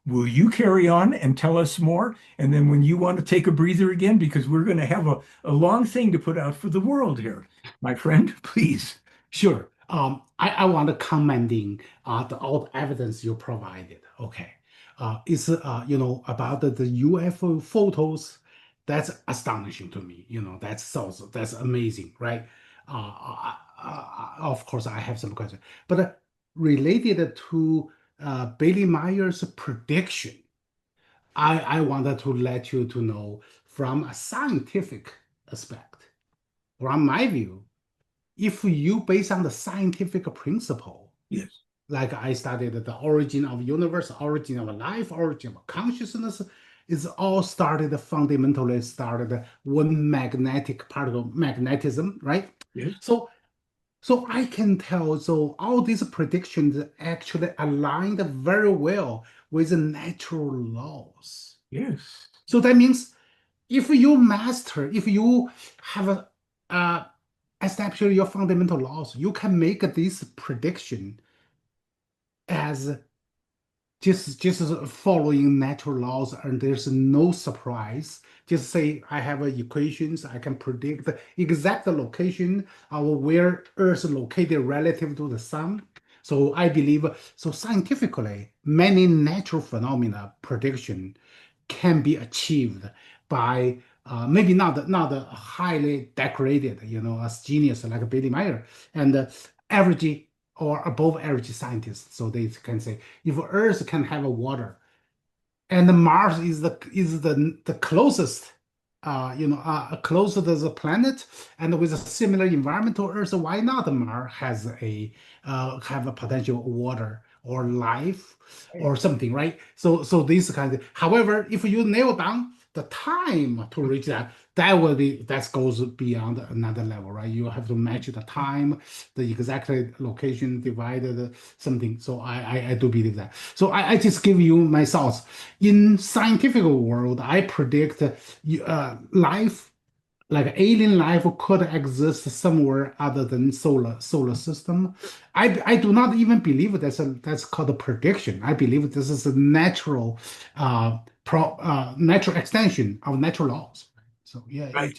will you carry on and tell us more? And then when you want to take a breather again, because we're going to have a long thing to put out for the world here, my friend, please. Sure. I want to commenting all the evidence you provided. Okay. It's about the UFO photos. That's astonishing to me. That's amazing, right? Of course, I have some questions, but related to Billy Meier's prediction, I wanted to let you to know from a scientific aspect, from my view, if you based on the scientific principle, Yes. like I studied the origin of universe, origin of life, origin of consciousness, it's all fundamentally started one magnetic particle, magnetism, right? Yes. So I can tell, so all these predictions actually aligned very well with the natural laws. Yes. So that means if you have established your fundamental laws, you can make this prediction as just following natural laws, and there's no surprise. Just say I have equations, I can predict the exact location of where Earth is located relative to the sun. So I believe, so scientifically, many natural phenomena prediction can be achieved by maybe not a highly decorated, a genius like Billy Meyer, and average or above average scientists. So they can say, if Earth can have water, and Mars is the closest, closer to the planet, and with a similar environment to Earth, why not Mars has have a potential water or life or something, right? So this kind of. However, if you nail down the time to reach that, that goes beyond another level, right? You have to match the time, the exact location, divided something. So I do believe that. So I just give you my thoughts. In scientific world, I predict life, like alien life, could exist somewhere other than solar system. I do not even believe that's called a prediction. I believe this is a natural natural extension of natural laws. So yeah, it Right.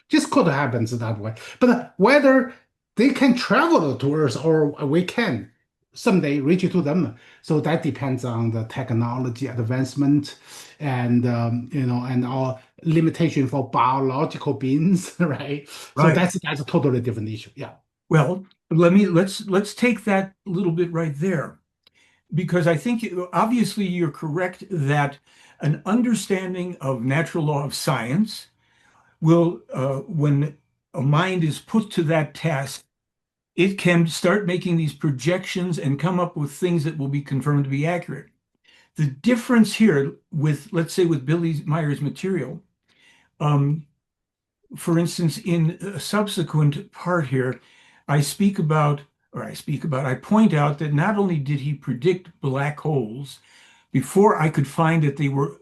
just could happen that way. But whether they can travel to Earth or we can someday reach to them, so that depends on the technology advancement and and our limitation for biological beings, right? So Right. that's a totally different issue. Yeah. Well, let's take that little bit right there, because I think obviously you're correct that an understanding of natural law of science will, when a mind is put to that task, it can start making these projections and come up with things that will be confirmed to be accurate. The difference here with, let's say, with Billy Meier's material, um, for instance, in a subsequent part here, I speak about, I point out that not only did he predict black holes before I could find that they were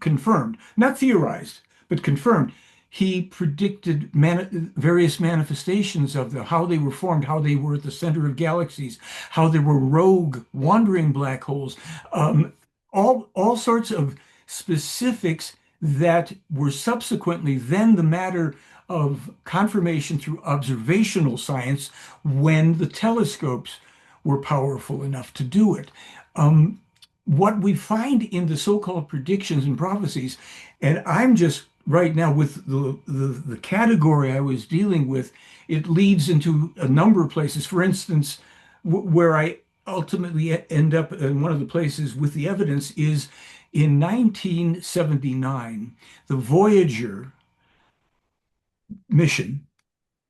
confirmed, not theorized, but confirmed. He predicted various manifestations of them, how they were formed, how they were at the center of galaxies, how there were rogue wandering black holes, um, all sorts of specifics that were subsequently then the matter of confirmation through observational science when the telescopes were powerful enough to do it. What we find in the so-called predictions and prophecies, and I'm just right now with the category I was dealing with, it leads into a number of places. For instance, where I ultimately end up in one of the places with the evidence is in 1979, the Voyager mission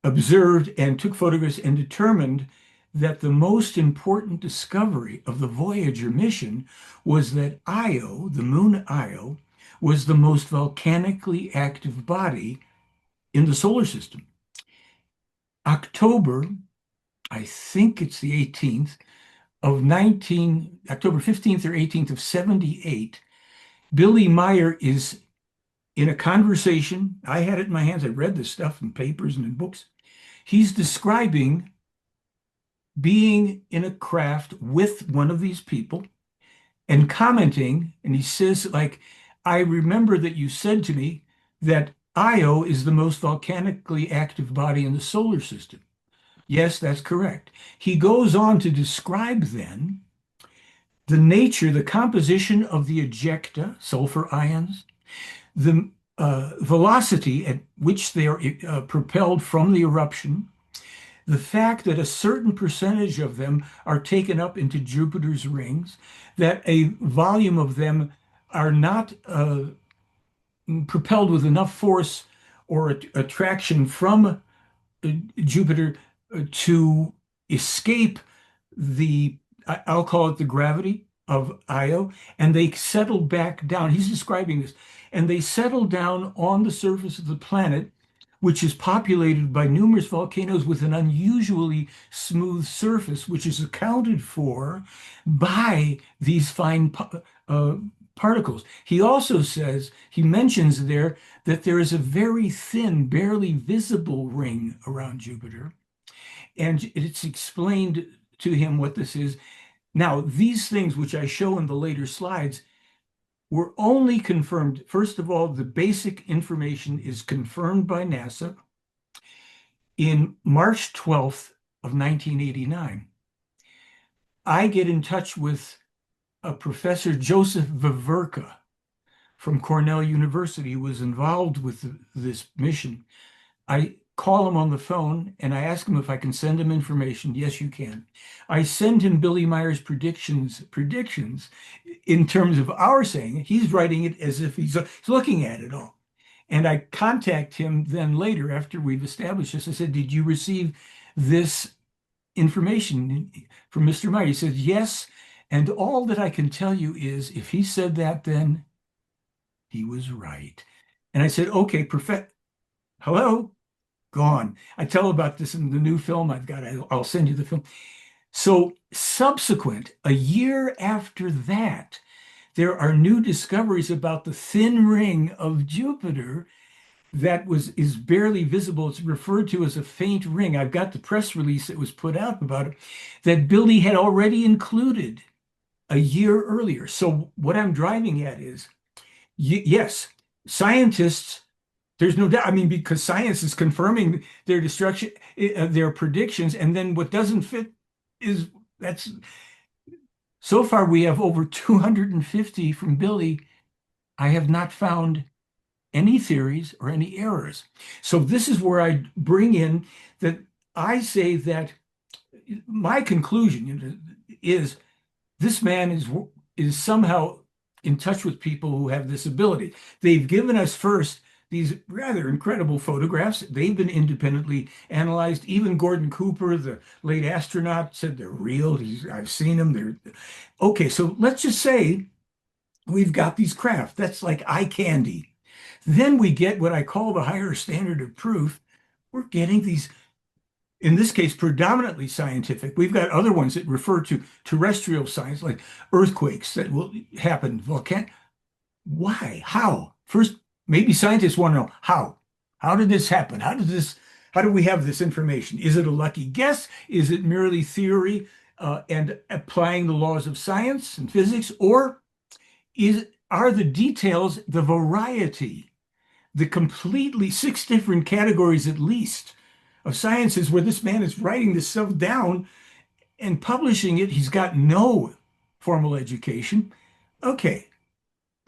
observed and took photographs and determined that the most important discovery of the Voyager mission was that Io, the moon Io, was the most volcanically active body in the solar system. October, I think it's the 18th of 19, October 15th or 18th of 78, Billy Meier is in a conversation. I had it in my hands. I read this stuff in papers and in books. He's describing being in a craft with one of these people and commenting, and he says, like, I remember that you said to me that Io is the most volcanically active body in the solar system. Yes, that's correct. He goes on to describe then the nature, the composition of the ejecta, sulfur ions, the velocity at which they are propelled from the eruption, the fact that a certain percentage of them are taken up into Jupiter's rings, that a volume of them are not propelled with enough force or attraction from Jupiter to escape the, I'll call it the gravity of Io, and they settle back down. He's describing this, and they settle down on the surface of the planet, which is populated by numerous volcanoes with an unusually smooth surface, which is accounted for by these fine particles. He also says, he mentions there that there is a very thin, barely visible ring around Jupiter, and it's explained to him what this is. Now, these things, which I show in the later slides, were only confirmed. First of all, the basic information is confirmed by NASA in March 12th of 1989. I get in touch with a Professor Joseph Vaverka from Cornell University, who was involved with this mission. I call him on the phone and I ask him if I can send him information. Yes, you can. I send him Billy Meier's predictions in terms of our saying it. He's writing it as if he's looking at it all. And I contact him then later after we've established this. I said, did you receive this information from Mr. Meier? He said, yes. And all that I can tell you is if he said that, then he was right. And I said, okay, Hello? Gone. I tell about this in the new film I've got. I'll send you the film. So subsequent, a year after that, there are new discoveries about the thin ring of Jupiter that is barely visible. It's referred to as a faint ring. I've got the press release that was put out about it that Billy had already included a year earlier. So what I'm driving at is, yes, scientists, there's no doubt. I mean, because science is confirming their destruction, their predictions, and then what doesn't fit is that's so far we have over 250 from Billy. I have not found any theories or any errors. So this is where I bring in that I say that my conclusion is this man is somehow in touch with people who have this ability. They've given us first these rather incredible photographs. They've been independently analyzed. Even Gordon Cooper, the late astronaut, said they're real. I've seen them. They're okay. So let's just say we've got these craft. That's like eye candy. Then we get what I call the higher standard of proof. We're getting these, in this case, predominantly scientific. We've got other ones that refer to terrestrial science, like earthquakes that will happen, volcanic. Why? How? First, maybe scientists want to know how. How did this happen? How do we have this information? Is it a lucky guess? Is it merely theory and applying the laws of science and physics? Or are the details the variety, the completely 6 different categories at least of sciences where this man is writing this stuff down and publishing it? He's got no formal education. Okay,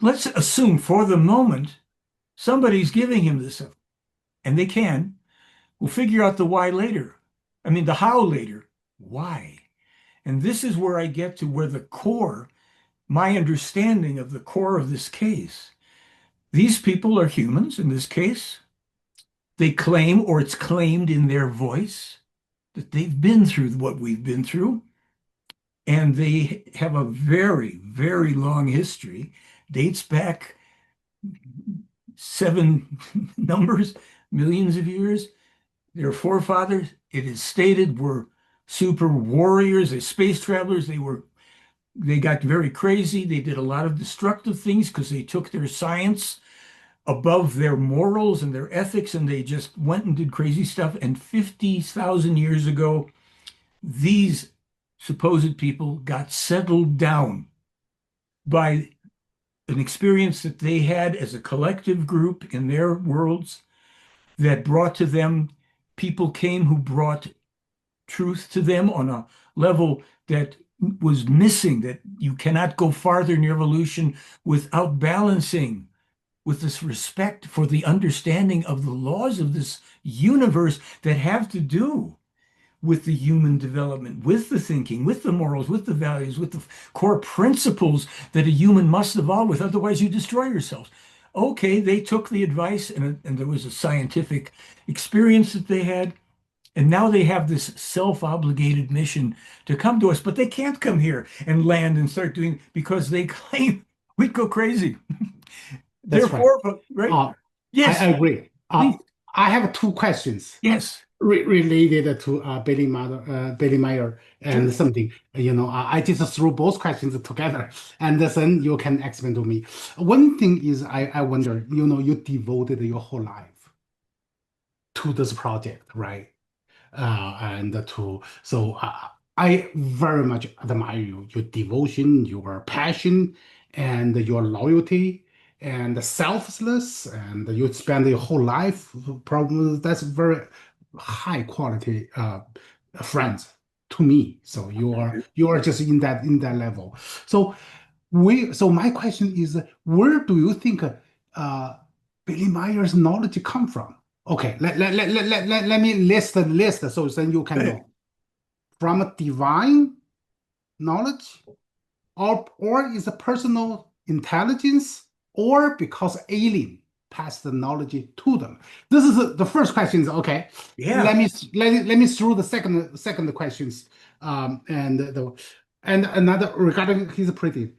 let's assume for the moment somebody's giving him this stuff, and they can. We'll figure out the why later. I mean, the how later. Why? And this is where I get to where the core, my understanding of the core of this case. These people are humans in this case. They claim, or it's claimed in their voice, that they've been through what we've been through. And they have a very, very long history, dates back 7 numbers, millions of years. Their forefathers, it is stated, were super warriors, they space travelers. They got very crazy. They did a lot of destructive things because they took their science above their morals and their ethics, and they just went and did crazy stuff. And 50,000 years ago, these supposed people got settled down by an experience that they had as a collective group in their worlds that brought to them, people came who brought truth to them on a level that was missing, that you cannot go farther in your evolution without balancing with this respect for the understanding of the laws of this universe that have to do with the human development, with the thinking, with the morals, with the values, with the core principles that a human must evolve with. Otherwise, you destroy yourselves. Okay, they took the advice, and there was a scientific experience that they had. And now they have this self-obligated mission to come to us, but they can't come here and land and start doing because they claim we'd go crazy. That's right. Therefore, right? Yes, I agree. please. I have 2 questions Yes. related to Billy Meier and Sure. something. I just threw both questions together, and then you can explain to me. One thing is, I wonder, you devoted your whole life to this project, right? I very much admire you, your devotion, your passion, and your loyalty and selflessness, and you spend your whole life. Probably that's very high quality friends to me. So you are just in that level. So my question is, where do you think Billy Meyer's knowledge come from? Okay, let me list the list so then you can know. From a divine knowledge, or is it personal intelligence, or because alien passed the knowledge to them? This is the first question. Okay, Yeah. let me through the second questions. And another regarding his prediction.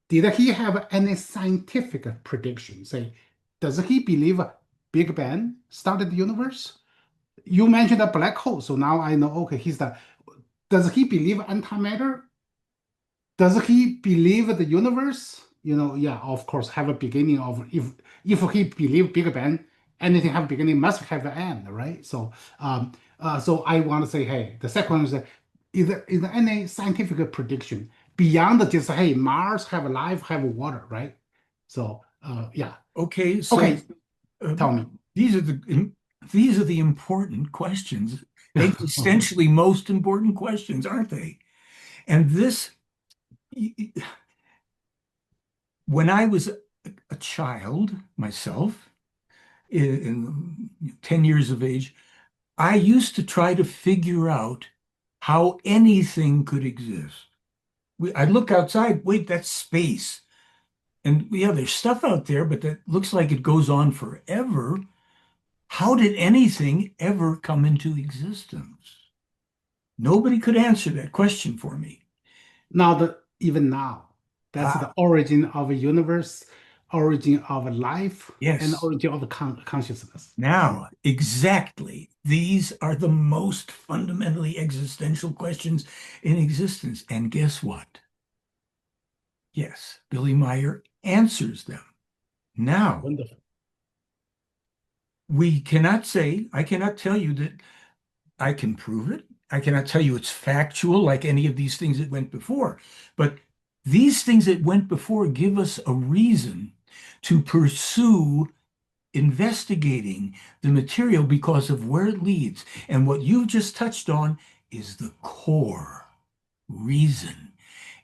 Did he have any scientific prediction? Say, does he believe Big Bang started the universe? You mentioned a black hole, so now I know, okay, does he believe antimatter? Does he believe the universe? Yeah, of course, have a beginning of if he believe Big Bang, anything have beginning must have an end, right? So I want to say, hey, the second one is there any scientific prediction beyond just hey, Mars have life, have water, right? Yeah. Okay, so Okay, uh, tell me. these are the important questions, existentially most important questions, aren't they? And this, when I was a child myself, in 10 years of age, I used to try to figure out how anything could exist. I'd look outside, wait, that's space. And yeah, there's stuff out there, but that looks like it goes on forever. How did anything ever come into existence? Nobody could answer that question for me. Even now, that's Ah, the origin of a universe, origin of a life, and yes. origin of consciousness. Now, exactly. These are the most fundamentally existential questions in existence. And guess what? Yes, Billy Meier answers them. Now, Wonderful. I cannot tell you that I can prove it. I cannot tell you it's factual like any of these things that went before. But these things that went before give us a reason to pursue investigating the material because of where it leads. And what you've just touched on is the core reason.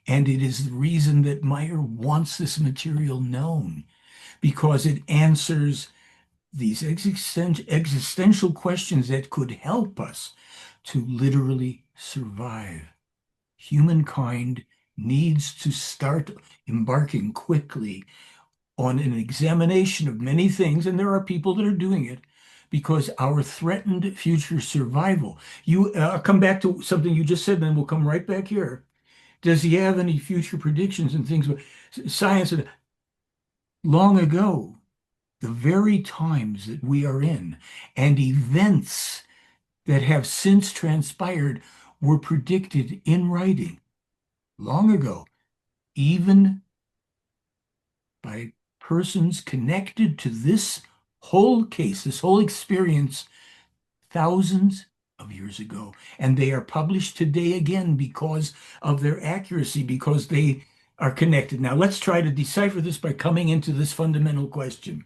And it is the reason that Meyer wants this material known because it answers these existential questions that could help us to literally survive. Humankind needs to start embarking quickly on an examination of many things, and there are people that are doing it because our threatened future survival. I'll come back to something you just said, then we'll come right back here. Does he have any future predictions and things? Science, long ago, the very times that we are in and events that have since transpired were predicted in writing long ago, even by persons connected to this whole case, this whole experience, thousands of years ago. And they are published today again because of their accuracy, because they are connected. Now, let's try to decipher this by coming into this fundamental question.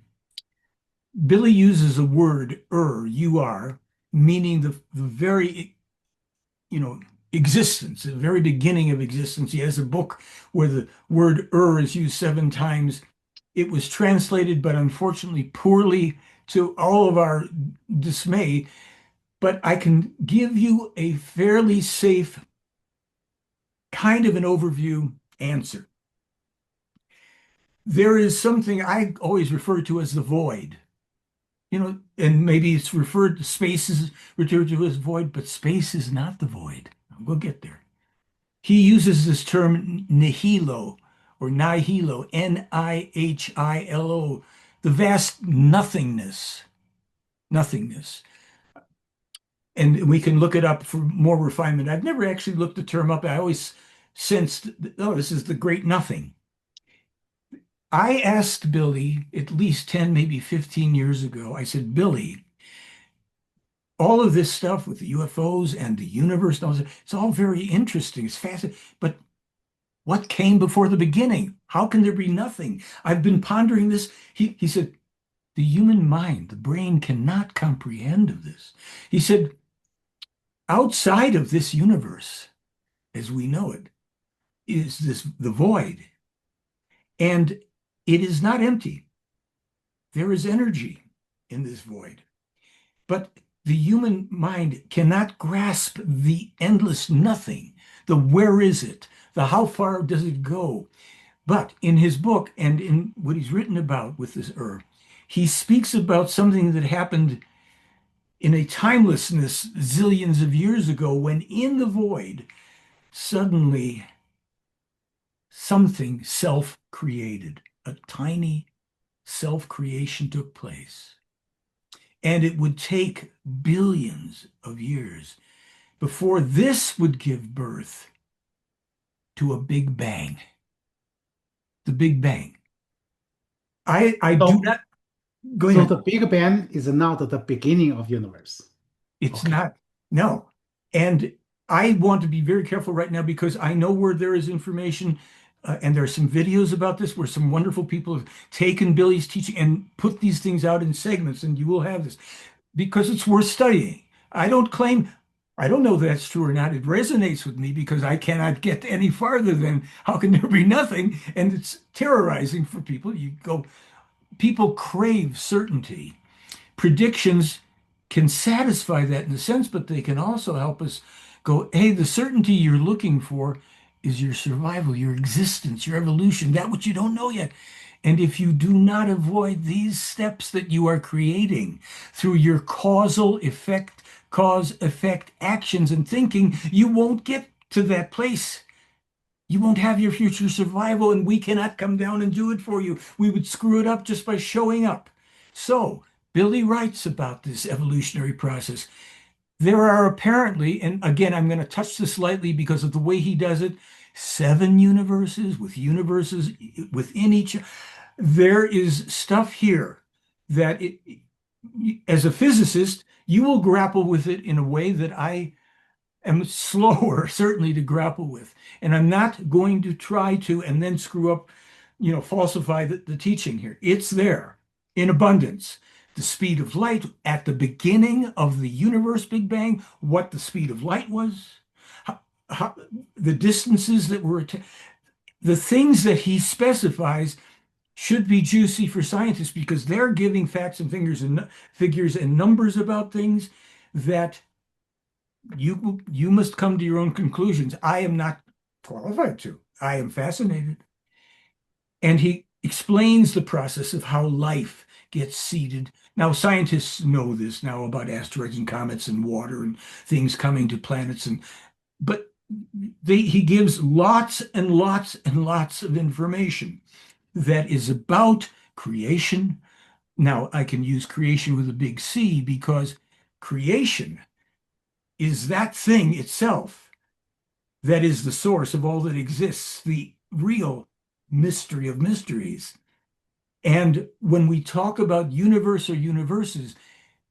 Billy uses a word, U-R, meaning the very, existence, the very beginning of existence. He has a book where the word is used 7 times. It was translated, but unfortunately poorly to all of our dismay. But I can give you a fairly safe kind of an overview answer. There is something I always refer to as the void. And maybe it's referred to space is referred to as void, but space is not the void. We'll get there. He uses this term nihilo or nihilo, Nihilo, the vast nothingness, nothingness. And we can look it up for more refinement. I've never actually looked the term up. I always sensed, oh, this is the great nothing. I asked Billy at least 10, maybe 15 years ago, I said, Billy, all of this stuff with the UFOs and the universe, and all this, it's all very interesting. It's fascinating. But what came before the beginning? How can there be nothing? I've been pondering this. He said, the human mind, the brain cannot comprehend of this. He said, outside of this universe, as we know it, is the void. And it is not empty. There is energy in this void. But the human mind cannot grasp the endless nothing, the where is it, the how far does it go. But in his book and in what he's written about with this he speaks about something that happened in a timelessness zillions of years ago when in the void, suddenly something self-created, a tiny self-creation took place. And it would take billions of years before this would give birth to a Big Bang. The Big Bang. I do So, not go so ahead. the Big Bang is not the beginning of universe. It's Okay. not. No. And I want to be very careful right now because I know where there is information, and there are some videos about this where some wonderful people have taken Billy's teaching and put these things out in segments, and you will have this because it's worth studying. I don't claim, I don't know if that's true or not. It resonates with me because I cannot get any farther than how can there be nothing? And it's terrorizing for people. You go, people crave certainty. Predictions can satisfy that in a sense, but they can also help us go, hey, the certainty you're looking for is your survival, your existence, your evolution, that which you don't know yet. And if you do not avoid these steps that you are creating through your causal effect, cause effect actions and thinking, you won't get to that place. You won't have your future survival, and we cannot come down and do it for you. We would screw it up just by showing up. So, Billy writes about this evolutionary process. There are apparently, and again, I'm going to touch this lightly because of the way he does it, 7 universes with universes within each. There is stuff here that, as a physicist, you will grapple with it in a way that I am slower, certainly, to grapple with. And I'm not going to try to and then screw up, falsify the teaching here. It's there in abundance. The speed of light at the beginning of the universe, Big Bang, what the speed of light was, how, how, the distances that were, the things that he specifies should be juicy for scientists because they're giving facts and figures and numbers about things that you must come to your own conclusions. I am not qualified to. I am fascinated. And he explains the process of how life gets seeded. Now, scientists know this now about asteroids and comets and water and things coming to planets, but he gives lots and lots and lots of information that is about creation. Now, I can use creation with a big C because creation is that thing itself that is the source of all that exists, the real mystery of mysteries. And when we talk about universe or universes,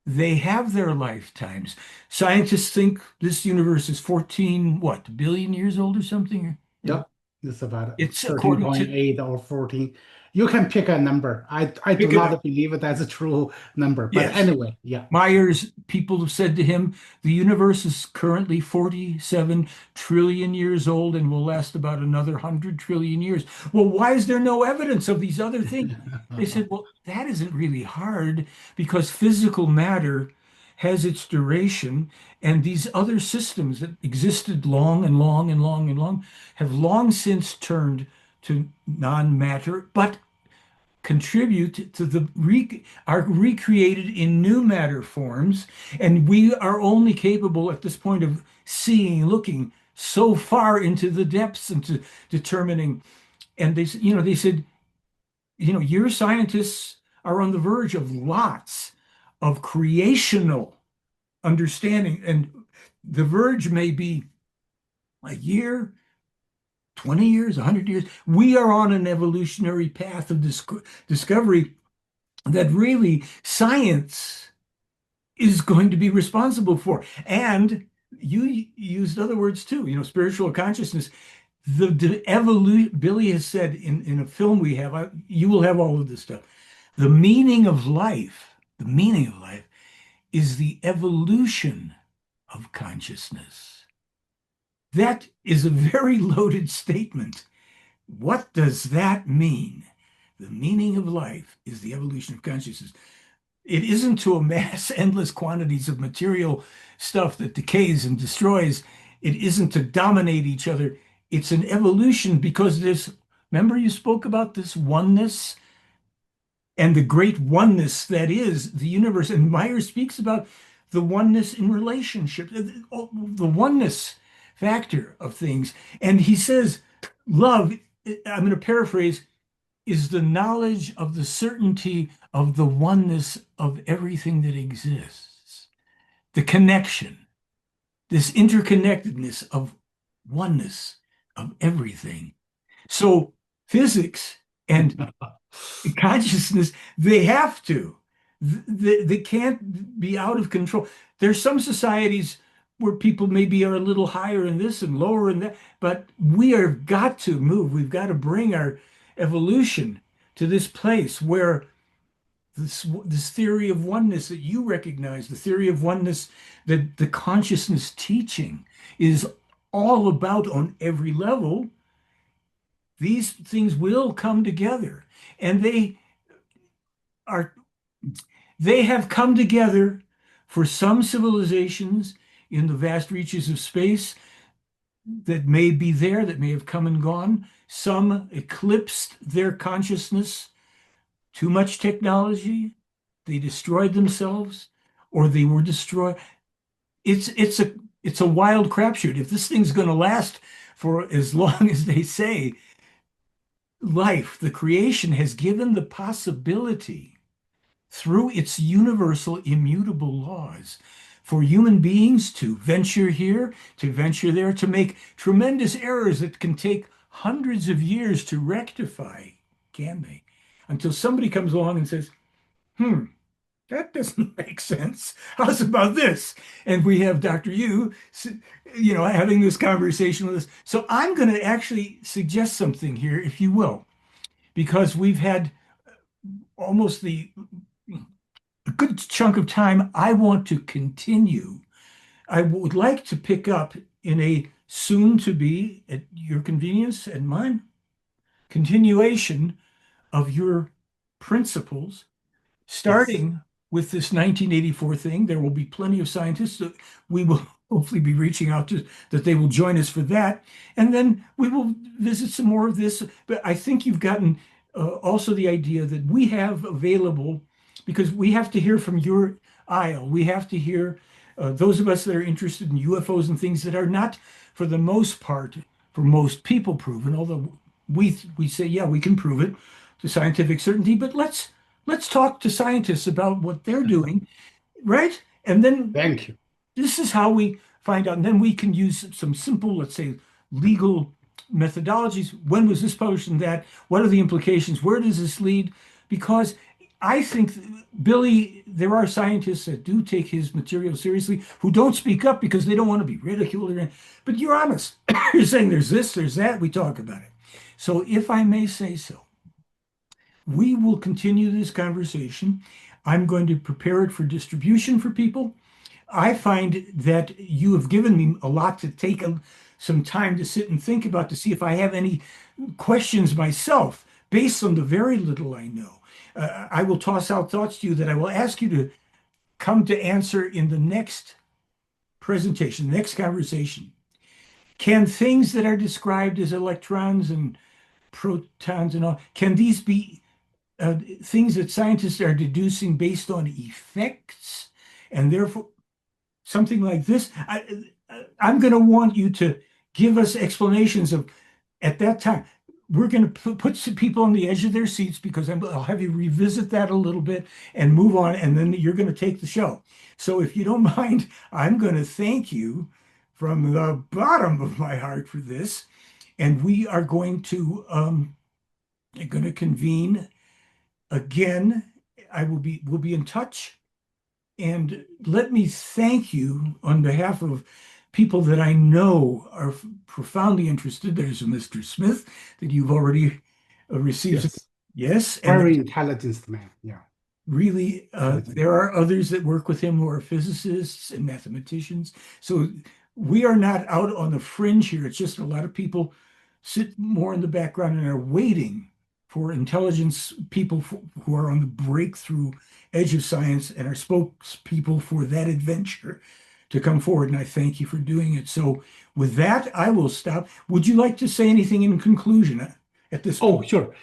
they have their lifetimes. Scientists think this universe is 14, what, billion years old or something? Yep. It's about It's according to, 13.8 or 14. You can pick a number. I do pick it up. not believe that's a true number. But Yes. anyway, yeah. Myers, people have said to him, the universe is currently 47 trillion years old and will last about another 100 trillion years. Well, why is there no evidence of these other things? They said, well, that isn't really hard because physical matter has its duration, and these other systems that existed long and long and long and long have long since turned to non-matter, but contribute to are recreated in new matter forms, and we are only capable at this point of seeing, looking so far into the depths and to determining. And they said, your scientists are on the verge of lots of creational understanding, and the verge may be a year, 20 years, 100 years. We are on an evolutionary path of discovery that really science is going to be responsible for. And you used other words too, spiritual consciousness. The evolution, Billy has said in a film we have, you will have all of this stuff. The meaning of life is the evolution of consciousness. That is a very loaded statement. What does that mean? The meaning of life is the evolution of consciousness. It isn't to amass endless quantities of material stuff that decays and destroys. It isn't to dominate each other. It's an evolution because remember you spoke about this oneness and the great oneness that is the universe. And Meyer speaks about the oneness in relationship, the oneness factor of things. And he says, love, I'm going to paraphrase, is the knowledge of the certainty of the oneness of everything that exists, the connection, this interconnectedness of oneness of everything. So physics and consciousness, they have to. They can't be out of control. There's some societies where people maybe are a little higher in this and lower in that, but we have got to move. We've got to bring our evolution to this place where this theory of oneness that you recognize, the theory of oneness that the consciousness teaching is all about on every level, these things will come together. And are they have come together for some civilizations in the vast reaches of space that may be there, that may have come and gone. Some eclipsed their consciousness, too much technology, they destroyed themselves, or they were destroyed. It's a wild crapshoot. If this thing's going to last for as long as they say, life, the creation has given the possibility through its universal immutable laws for human beings to venture here, to venture there, to make tremendous errors that can take hundreds of years to rectify, can they? Until somebody comes along and says, that doesn't make sense. How's about this? And we have Dr. Yu, having this conversation with us. So I'm going to actually suggest something here, if you will, because we've had almost a good chunk of time. I want to continue. I would like to pick up in a soon to be, at your convenience and mine, continuation of your principles, starting with this 1984 thing. There will be plenty of scientists that we will hopefully be reaching out to, that they will join us for that. And then we will visit some more of this. But I think you've gotten also the idea that we have available, because we have to hear from your aisle. We have to hear those of us that are interested in UFOs and things that are not, for the most part, for most people, proven. Although we say, yeah, we can prove it to scientific certainty. But let's talk to scientists about what they're doing, right? And then Thank you. this is how we find out. And then we can use some simple, let's say, legal methodologies. When was this published and that? What are the implications? Where does this lead? Because I think, Billy, there are scientists that do take his material seriously who don't speak up because they don't want to be ridiculed. But you're honest. You're saying there's this, there's that. We talk about it. So if I may say so, we will continue this conversation. I'm going to prepare it for distribution for people. I find that you have given me a lot to take some time to sit and think about, to see if I have any questions myself based on the very little I know. I will toss out thoughts to you that I will ask you to come to answer in the next presentation, the next conversation. Can things that are described as electrons and protons and all, can these be things that scientists are deducing based on effects, and therefore something like this? I'm going to want you to give us explanations of, at that time, we're going to put some people on the edge of their seats, because I'll have you revisit that a little bit and move on, and then you're going to take the show. So if you don't mind, I'm going to thank you from the bottom of my heart for this, and we are going to convene again. We'll be in touch. And let me thank you on behalf of people that I know are profoundly interested. There's a Mr. Smith that you've already received. Yes. Yes. Very intelligent man. Yeah. Really, there are others that work with him who are physicists and mathematicians. So we are not out on the fringe here. It's just a lot of people sit more in the background and are waiting for intelligence people who are on the breakthrough edge of science and are spokespeople for that adventure to come forward. And I thank you for doing it. So with that, I will stop. Would you like to say anything in conclusion at this point? Oh, sure.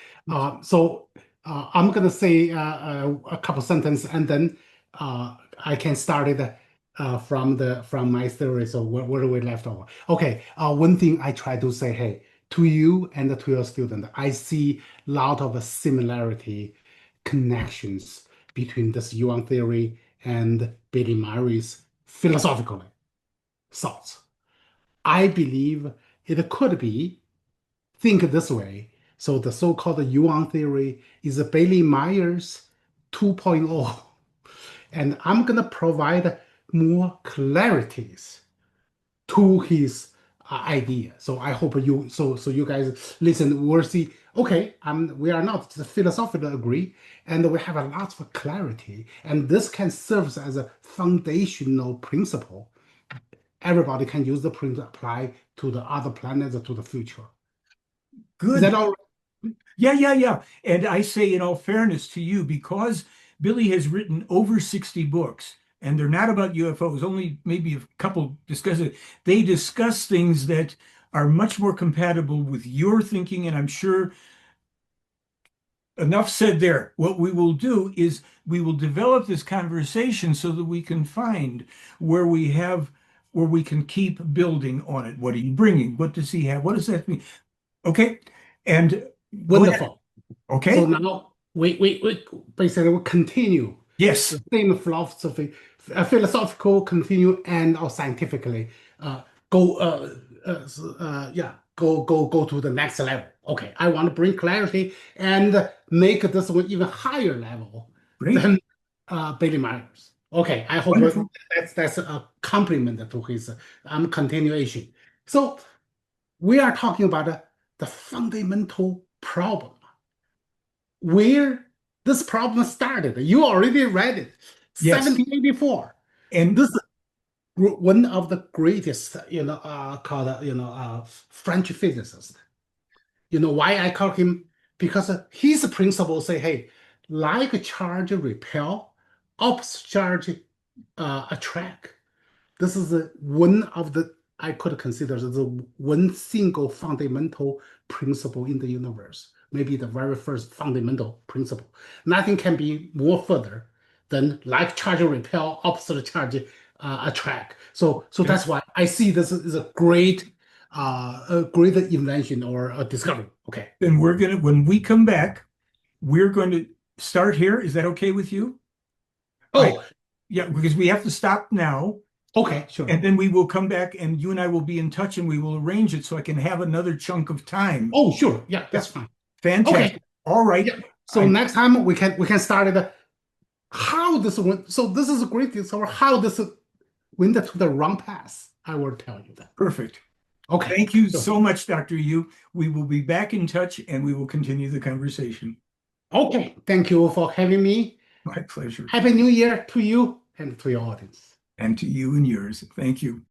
I'm going to say a couple sentences, and then I can start it from my theory. So where do we left over? Okay. One thing I try to say, hey, to you and to your student, I see a lot of similarity connections between this yuan theory and Billy Meier's philosophical thoughts. I believe it could be, think this way. So the so-called yuan theory is Billy Meier's 2.0, and I'm going to provide more clarities to his idea. So I hope you guys listen. We'll see. Okay, we are not philosophically agree, and we have a lot of clarity, and this can serve as a foundational principle. Everybody can use the principle apply to the other planets to the future. Is that Good. all? Yeah. And I say, in all fairness to you, because Billy has written over 60 books, and they're not about UFOs, only maybe a couple discuss it. They discuss things that are much more compatible with your thinking, and I'm sure enough said there. What we will do is we will develop this conversation so that we can find where we can keep building on it. What are you bringing? What does he have? What does that mean? Okay. And go ahead. Wonderful. So Okay. now we basically will continue Yes. the same philosophy, philosophical continue and or scientifically go go to the next level. Okay, I want to bring clarity and make this one even higher level Great. than Billy Myers. Okay, I hope Wonderful. that's a compliment to his continuation. So we are talking about the fundamental problem where this problem started. You already read it, Yes. 1784. And This is one of the greatest, called, French physicist. You know why I call him? Because his principles say, hey, like charge repel, opposite charge attract. This is one of the, I could consider the one single fundamental principle in the universe. Maybe the very first fundamental principle. Nothing can be more further than like charge repel, opposite charge attract. So that's why I see this is a great invention or a discovery. Okay. then when we come back, we're going to start here. Is that okay with you? Oh, Yeah, because we have to stop now. okay, sure. And then we will come back and you and I will be in touch and we will arrange it so I can have another chunk of time. Oh, sure. Yeah, that's fine. Fantastic. Okay. All right. Yeah. So next time we can start it. How this went. So this is a great discovery. How this went to the wrong path. I will tell you that. Perfect. Okay. Thank you so much, Dr. Yu. We will be back in touch and we will continue the conversation. Okay. Thank you for having me. My pleasure. Happy New Year to you and to your audience. And to you and yours. Thank you.